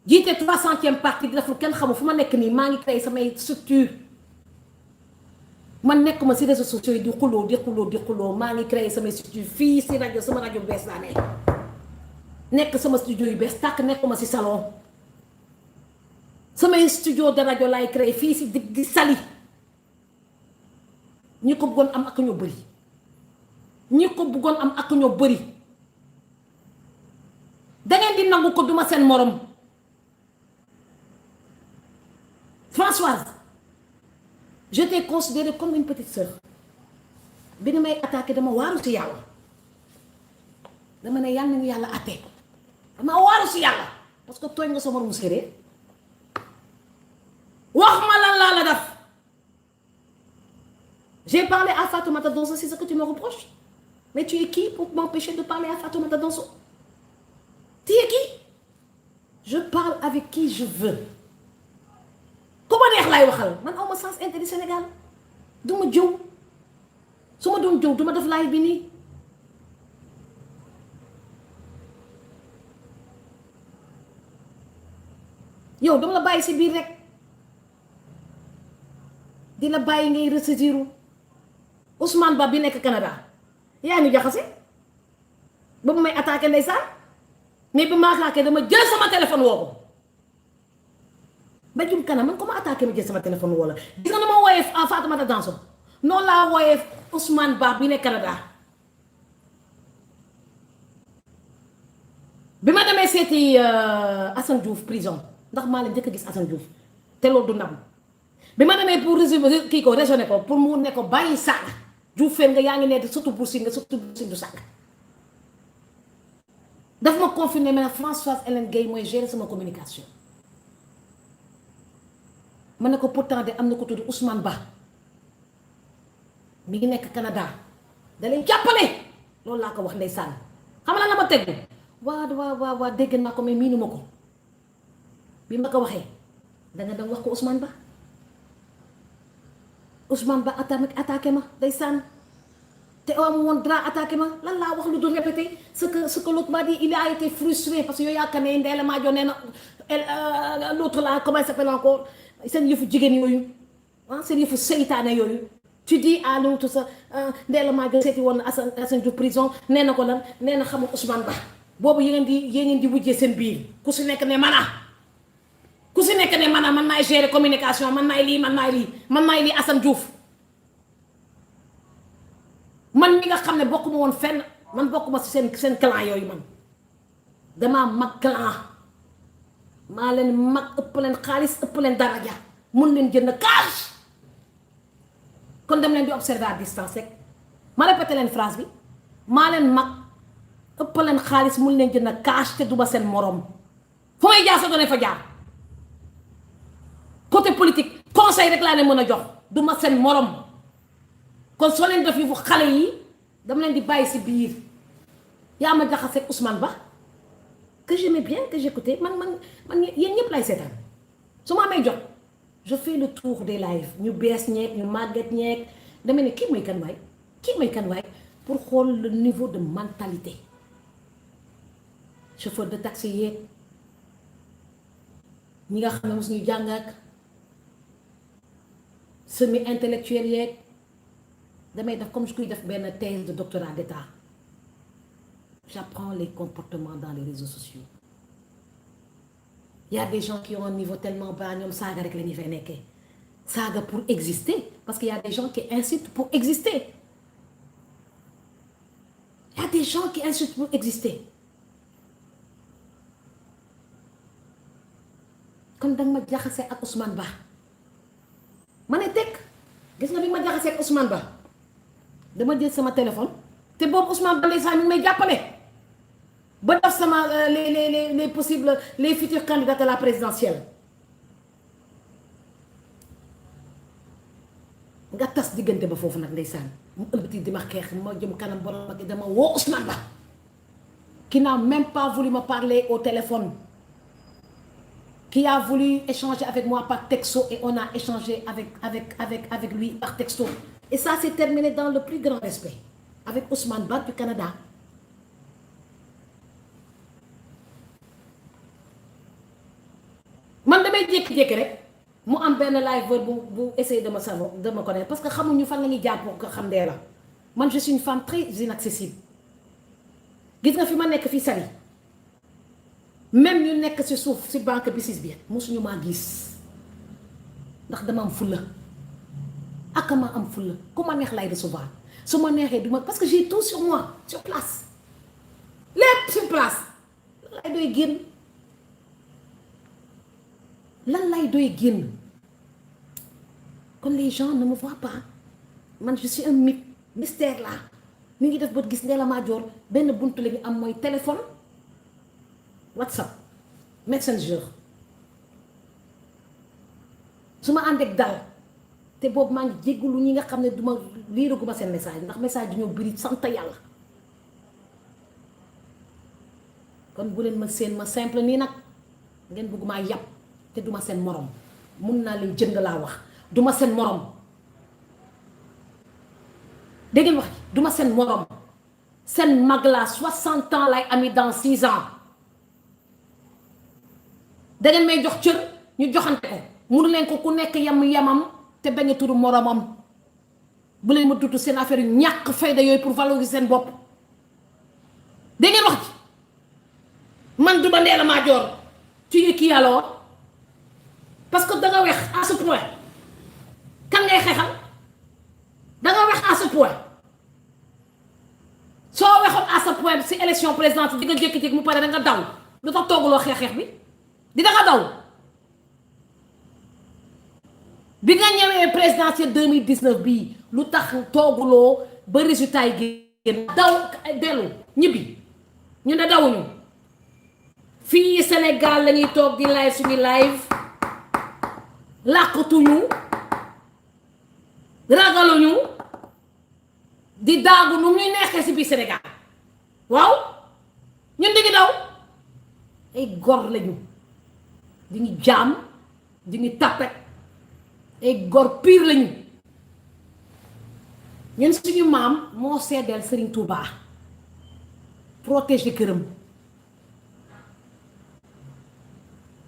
jiite 300e parti di def lu kenn xamul fu ma nekk nii maa ngi créé samay structure man nekk ma si réseaux sociaux yi di xuloo maa ngi créé samay structure fii si rajo sama rajo bees laa ne nekk sama studio yu bees tàkk nekkuma si salon samay studio de rajo laay créé fii si di sali ñi ko bëggoon am ak ñoo bëri dangeen di nangu ko duma seen morom Françoise je t'ai considérée comme une petite sœur bi ni may attaqué dama waaru si yàlla dama ne yàlla nañu yàlla atte dama waaru si yàlla parce que tooñ nga sa moromu séeréer wax ma lan laa la def j'ai parlé à Fatoumata Danso, c'est ce que tu me reproches Mais tu es qui pour m'empêcher de parler à Fatoumata Danso? Tu es qui? Je parle avec qui je veux. ku ma neex laay waxal man aw ma sens interdit Sénégal du ma jëw su ma doon jëw du ma def live bi nii yow dama la bàyyi si biir rek di la bàyyi ngay ressaisiru Ousmane Ba bi nekk Canada yaa ngi jaxase ba mu may attaqué ndeysaan mais bi ma attaqué dama jël sama téléphone woo ko ba jum kanam man ko ma attaqué ma jël sama téléphone woo la gis nga na ma wooyee Fatoumata Danso noonu laa wooyee Ousmane Ba bi nekk Canada bi ma demee seeti Assane Diouf prison ndax maa leen njëkk a gis Assane Diouf te loolu du ndam bi ma demee pour résumer kii ko raisonné ko pour mu ne ko bàyyi saaga Diouf fen nga yaa ngi ne surtout Bour Sine nga surtout Bour Sine du saaga daf ma confiné mais Françoise Hélène Guèye mooy gérer sama communication ma ne ko pourtant de am na ko tudd Ousmane Ba mi ngi nekk Canada da leen jàppale loolu laa ko wax ndeysaan xam nga la ma tegu waa dégg naa ko mais miinu ma ko bi ma ko waxee danga dem wax ko Ousmane Ba Ousmane Ba attaqué ma ndeysaan te amu woon droit attaqué ma lan laa wax lu dul répété ce que l'autre m'a dit il a été frustré parce que yow yaakaar ne Ndella Madior nee na l'autre là comment il s'appelle encore seen yëfu jigéen yooyu ah seen yëfu seytaane yooyu tu dis à l'autre sa Ndella Madior seeti woon na Assane Diouf prison nee na ko lan nee na xamul Ousmane Ba boobu yéen ngeen di wujjee seen biir ku si nekk ne man maay gérer communication man maay lii Assane Diouf man mi nga xam ne bokkuma woon fenn man bokkuma si seen clan yooyu man damaa mag clan maa leen mag ëpp leen xaalis ëpp leen daraja mun leen jënd cash kon dem leen di observer à distance rek ma répété leen phrase bi maa leen mag ëpp leen xaalis mun leen jënd cash te duma seen morom fu may jaar sa doone fa jaar côté politique conseil rek laa leen mën a jox duma seen morom kon soo leen def yi fu xale yi dama leen di bàyyi si biir yaa ma jaxase Ousmane Ba que j'aimais bien que j'écoutais man yéen ñëpp lay seetaan su ma amee jot je fais le tour des lives ñu bees ñeeg ñu màgget ñeeg dama ne kii mooy kan waay pour xool le niveau de mentalité chauffeur de taxi yeeg ñi nga xam ne mos ñu jàng ak semi intellectuel yeeg damay def comme je kuy def benn thèse de doctorat d'état j'apprends les comportements dans les réseaux sociaux il y a des gens qui ont un niveau tellement bas ñoom saaga rek la ñu fay nekkee saaga pour exister parce qu'il y a des gens qui insultent pour exister il y a des gens qui insultent pour exister kon danga ma jaxase ak Ousmane Ba ma ne teg gis nga bi ma jaxase ak Ousmane Ba dama jël sama téléphone te boobu Ousmane Ba ndeysaan mi ngi may jàppale ba def sama les possibles les futurs candidats à la présidentielle nga tas diggante ba foofu nag ndeysaan mu ëlbati di ma xeex ma jëm kanam borom ma dama woo Ousmane Ba qui n'a même pas voulu me parler au téléphone qui a voulu échanger avec moi par texto et on a échangé avec lui par texto et ça s'est terminé dans le plus grand respect avec Ousmane Ba du Canada man damay jékki-jékki rek mu am benn live bu essayer de me connaître parce que xamuñu fan la ñuy jaar pour ko xam dee la man je suis une femme très inaccessible gis nga fi ma nekk fii Saly même ñu nekk ci suuf ci banque BICIS bi mosuñu maa gis ndax dama am fulla ak ma am fulla ku ma neex lay recevoir su ma neexee du ma parce que j'ai tout sur moi sur place lépp sur place lan lay doy génn kon les gens ne me voient pas man je suis un mystère là mi ngi def bët gis Ndella Madior benn buntu la ñu am mooy téléphone WhatsApp Messenger su ma ànd ak dal te boobu maa ngi jéggulu ñi nga xam ne duma liiraguma seen message ndax message di ñoo biri sant yàlla kon bu leen ma seen ma simple nii nag ngeen bëgg maa yàpp te duma seen morom mun naa leen jënd laa wax duma seen morom dégg ngeen wax duma seen morom seen mag laa 60 ans lay ami dans 6 ans da ngeen may jox cër ñu joxante ko munu leen ko ku nekk yamam te bañ a tudd moromam bu leen ma tudd seen affaire yu ñàkk fayda yooyu pour valoriser seen bopp dégg ngeen wax ji man du ba Ndella Madior tu es qui alors parce que da nga weex à ce point kan ngay xeexal da nga weex à ce point soo weexoon à ce point si élection présidentielle di nga jékki-jékki mu pare da nga daw lu tax tooguloo xeex bi di da nga daw bi nga ñëwee présidentielle 2019 bii lu tax tooguloo ba résultat yi génn daw dellu ñibbi ñu ne dawuñu fii Sénégal la ñuy toog di live suñu live làqatuñu ragaluñu di daagu nu ñuy neexee si biir Sénégal waaw ñun di ngi daw ay gor lañu di ngi jaam di ngi tapet ay gor pire lañu ñun suñu maam moo seddeel Serigne Touba protéger këram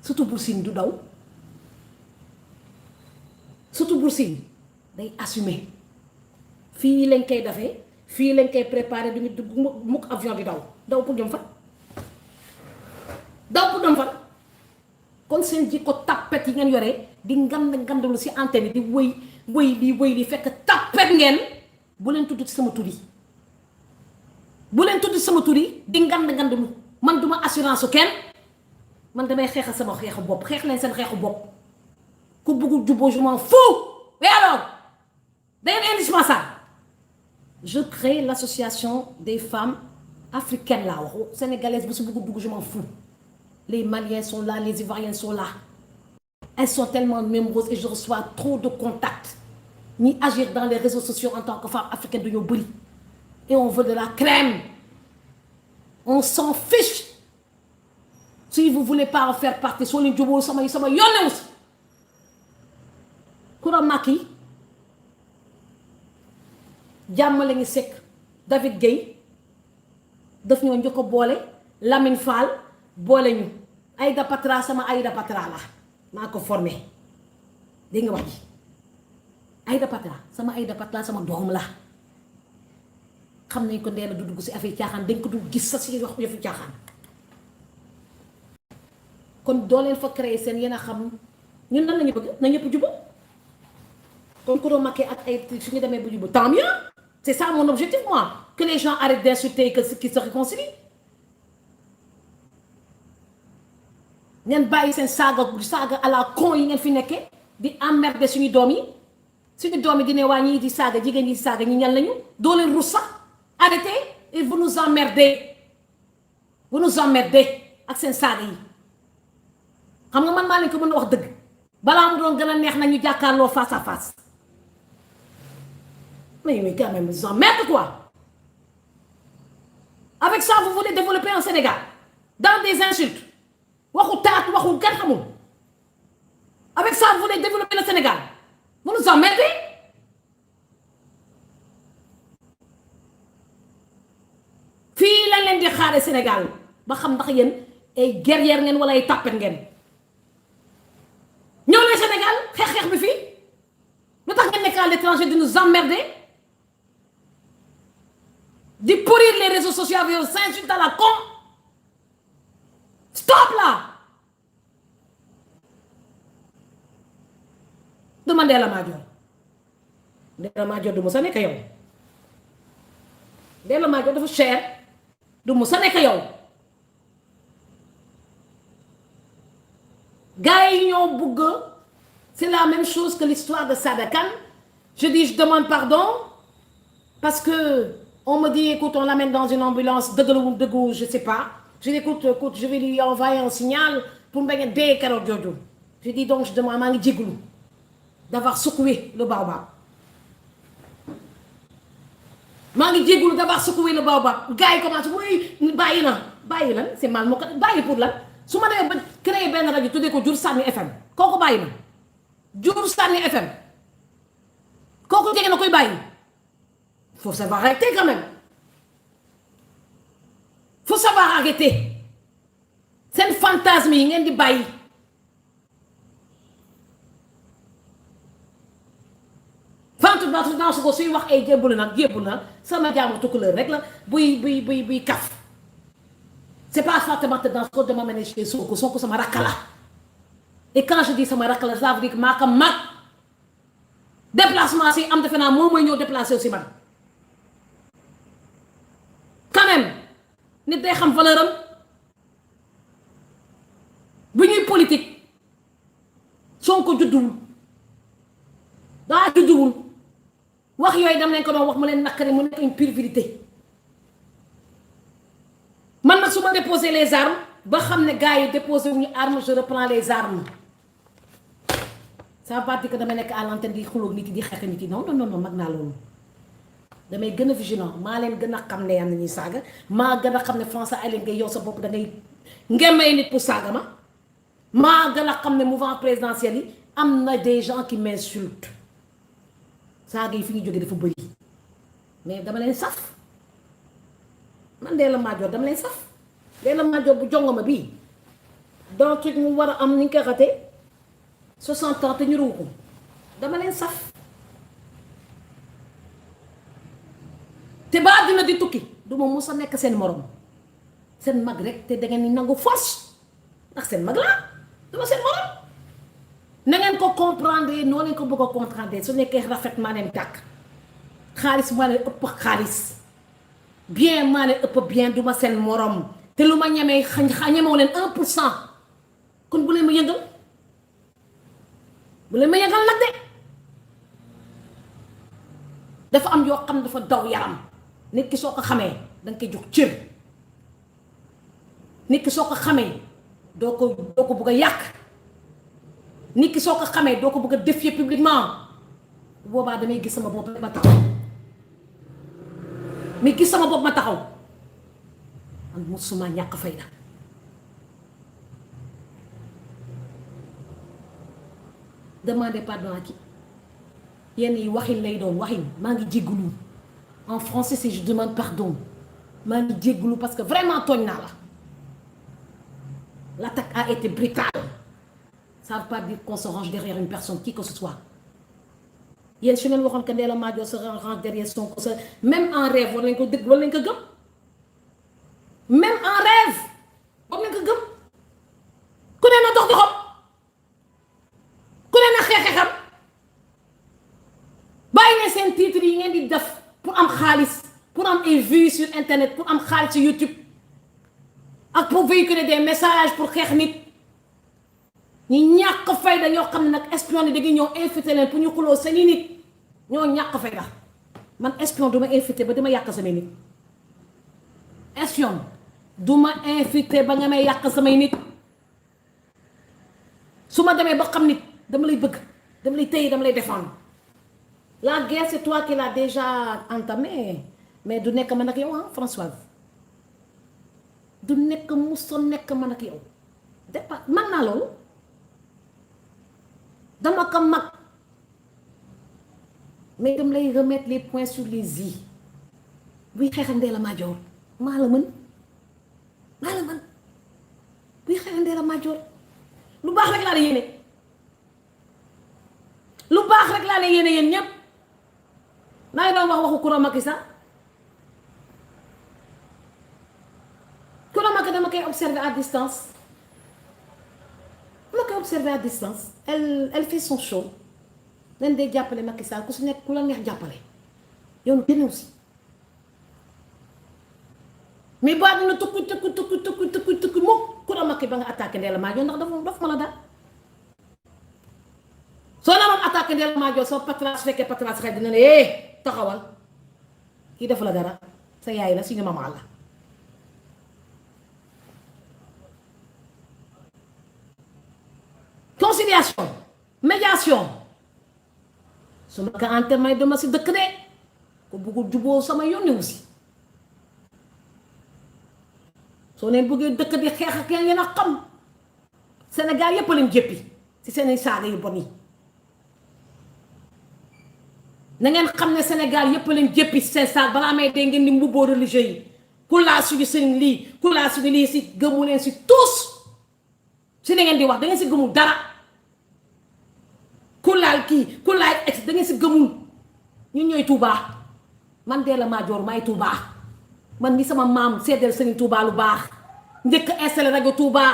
surtout Bour Sine du daw surtout Bour Sine day assumer fii lañ koy defee fii lañ koy préparé duñu dugg mukk avion di daw pour dem fan daw pour dem fan kon seen jikko tappet yi ngeen yore di ngandalu si antenne di wëy li fekk tappet ngeen bu leen tudd ci sama tur yi bu leen tudd ci sama tur yi di ngandalu man duma assurance su kenn man damay xeexal sama xeexu bopp xeex leen seen xeexu bopp ku bëggul juboo je m'en fous et alors day indispensable je crée l'association des femmes africaines laa wax sénégalaises bu si bëggul dugg je m'en fous les Maliens sont là les Ivoiriens sont là elles sont tellement nombreuses et je reçois trop de contacts ñi agir dans les réseaux sociaux en tant que femme africaine dañoo bëri et on veut de la crème on s'en fiche si vous voulez pas en faire partie soo leen jubóo sama yónnewu si Coura Macky jàmm la ngi sekk David Gueye daf ñoo njëkk a boole Lamine Fall boole ñu Aïda Patra sama Aïda Patra la maa ko formé dégg nga wax ji Aïda Patra sama Aïda Patra sama doom la xam nañ ko Ndella du dugg si affaire caaxaan dañ ko du gis sa si wax yëfu caaxaan kon doo leen fa créer seen yéen a xam ñun nan lañu bëgg na ñëpp jubóo kon Coura Macky ak ay suñu demee bu jubóo tant mieux c'est ça mon objectif moi que les gens arrêtent d'insulter et qu'ils se réconcilient ngeen bàyyi seen saaga à la con yi ngeen fi nekkee di emmerder suñu doom yi di ne waa ñii di saaga jigéen ñi di saaga ñi ñan lañu doo leen rus sax arrêtez et vous nous emmerdez ak seen saaga yi xam nga man maa leen ko mën a wax dëgg balaa mu doon gën a neex nañu jàkkaarloo face à face mais quand même vous emmerdez quoi avec ça vous voulez développer un Sénégal dans des insultes waxu taat waxu kenn xamul avec ça vous voulez développer le Sénégal vous nous emmerdez fii lañ leen di xaare Sénégal ba xam ndax yéen ay guerrière ngeen wala ay tàppet ngeen ñëw leen Sénégal xeex bi fii lu tax ngeen nekk à l'étranger di nous emmerder di pourrir les réseaux sociaux avec vos insultes à la con stop là duma Ndella Madior du mu sa nekk yow Ndella Madior dafa cher du mu sa nekk yow gars yi ñoo bëgg c'est la même chose que l'histoire de Sada Kane je demande pardon parce que on me dit écoute on l'amène dans une ambulance dëgg je sais pas je dis écoute je vais lui envoyer un signal pour bañ a dee keroog jooju je dis donc je demande maa ngi jégalu d'avoir secoué le baobab maa ngi jégalu d'avoir secoué le baobab gars yi commencé oui bàyyi bàyyi na bàyyi lan c'est mal moo ko bàyyi pour lan su ma demee ba créé benn rajo tuddee ko Jur Sànni FM kooku bàyyi na Jur Sànni FM kooku jege na koy bàyyi faut savoir arrêter quand même faut savoir arrêter seen fantasme yi ngeen di bàyyi fantu baatu naa su ko suy wax ay jébbulu nag sama jaamu tukkuleur rek la buy kaf c'est pas Fatoumata Danso de m'amener chez Sonko sama rakk la et quand je dis sama rakk la ça veut dire que maa ko mag déplacement si am defe naa moom mooy ñëw déplacé aussi man quand même nit day xam valeur am bu ñuy politique Sonko judduwul daa judduwul wax yooyu dem leen ko doon wax mu leen naqari mu nekk une pure vérité man nag su ma déposé les armes ba xam ne gars yi déposé wu ñu armes je reprends les armes ça veut pas dire que damay nekk à l'antenne di xulóog nit yi di xeex nit yi non mag naa loolu damay gën a vigilant maa leen gën a xam ne yam na ñuy saaga maa gën a xam ne François Hélène Gueye yow sa bopp da ngay ngemmay nit pour saaga maa gën a xam ne mouvement présidentiel yi am na des gens qui m'insultent saaga yi fi ñu jógee dafa bëri mais dama leen saf man Ndella Madior dama leen saf Ndella Madior bu jongoma bii donc truc mu war a am ni nga ko xatee 60 ans te ñu ruuxu dama leen saf te ba dina di tukki du ma mus a nekk seen morom seen mag rek te da ngeen ni nangu force ndax seen mag laa dama seen morom na ngeen ko comprendre noo leen ko bëgg a comprendre su nekkee rafet maa leen tàkk xaalis maa leen ëpp xaalis bien maa leen ëpp bien du ma seen morom te lu ma ñemee ñemewu leen 1% kon bu leen ma yëngal nag de dafa am yoo xam dafa daw yaram nit ki soo ko xamee danga koy jox cër nit ki soo ko xamee doo ko bëgg a yàq nit ki soo ko xamee doo ko bëgg a défier publiquement boobaa damay gis sama bopp ma taxaw mais gis sama bopp ma taxaw man musuma ñàkk fayda demandez pardon à qui yenn yi waxin lay doon waxin maa ngi jéggulu en français c'est je demande pardon maa ngi jéggulu parce que vraiment tooñ naa la l'attaque a été brutale ça veut pas dire qu'on se range derrière une personne qui que ce soit yéen su leen waxoon que Ndella Madior se range derrière Sonko même en rêve war nañ ko dégg war nañ ko gëm même en rêve war nañ ko gëm ku ne na dox doxam ku ne na xeexeexam bàyyi ne seen titre yi ngeen di def pour am xaalis pour am ay vues sur internet pour am xaalis sur YouTube ak pour véhiculer des messages pour xeex nit ñi ñàkk fayda ñoo xam ne nag espion yi da ngi ñëw infiltrer leen pour ñu xuloo seeni nit ñoo ñàkk fayda man espion du ma infiltrer ba dama yàq samay nit espion du ma infiltrer ba nga may yàq samay nit su ma demee ba xam nit dama lay bëgg dama lay téye dama lay défendre la guerre c'est toi qui l'as déjà entamée mais du nekk man ak yow ah Françoise du nekk musoon nekk man ak yow dépa man naa loolu dama ko mag mais dama lay remettre les points sur les i buy xeexal Ndella Madior maa la mën buy xeexal Ndella Madior lu baax rek laa la yéene lu baax rek laa la yéene yéen ñépp maa ngi doon wax waxu Coura Macky sax Coura Macky dama koy observer à distance elle fait son show leen day jàppale Macky Sall ku si nekk ku la neex jàppale yow nu génnew si mais ba dina tukki moom Coura Macky ba nga attaqué Ndella Madior ndax dafa ma la daal soo la moom attaqué Ndella Madior soo patras su fekkee patras xëy dina ne taxawal kii def la dara sa yaay la suñu maman la conciliation médiation su ma ko entermay dama si dëkk de ko bëggul juboo sama yónni wu si soo leen bëggee dëkk di xeex ak ngeen a xam Sénégal yépp a leen jéppi ci seen saaga yu bon yi na ngeen xam ne Sénégal yépp a leen jéppi ci seen saaga balaa may dee ngeen di mbubboo religieux yi ku laa suñu sëriñ lii ku laa suñu lii si gëmu leen si tous si na ngeen di wax da ngeen si gëmul dara ku laal kii ku laal ex da ngeen si gëmul ñun ñooy Touba man Ndella Madior maay Touba man ni sama maam seddeel Serigne Touba lu baax njëkk a installé rajo Touba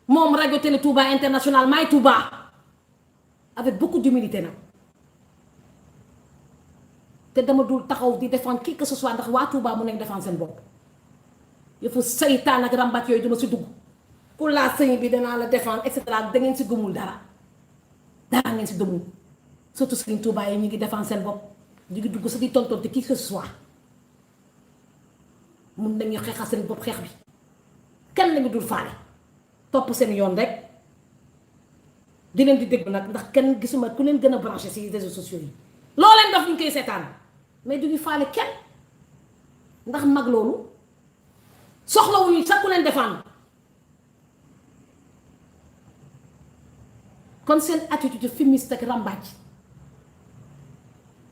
moom rajo télé Touba international maay Touba avec beaucoup d'humilité nag te dama dul taxaw di défendre qui que ce soit ndax waa Touba mu nekk défendre seen bopp yëfu saytaan ak rambat yooyu dama si dugg pour la sëñ bi danaa la défendre et cetera da ngeen si gëmul dara ngeen si gëmul surtout Serigne Touba yi ñu ngi défendre seen bopp ñu ngi dugg sa di tontonte qui que ce soit mun nañu xeexal seen bopp xeex bi kenn lañu dul faale topp seen yoon rek di leen di déglu nag ndax kenn gisuma ku leen gën a branché si réseaux sociaux yi loo leen def ñu koy seetaan mais du ñu faale kenn ndax mag loolu soxlawuñu sax ku leen défendre kon seen attitude féministe ak rambaaj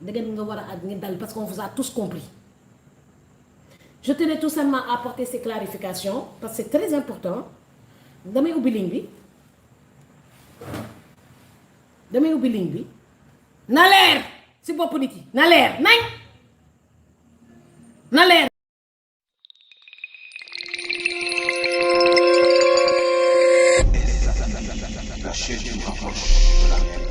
da ngeen nga war a ak ngeen dal parce qu'on vous a tous compris. Je tenais tout simplement à apporter ces clarifications parce que c'est très important damay ubbi ligne bi na leer si bopp nit yi na leer nañ na leer. La chaîne du rapproche de la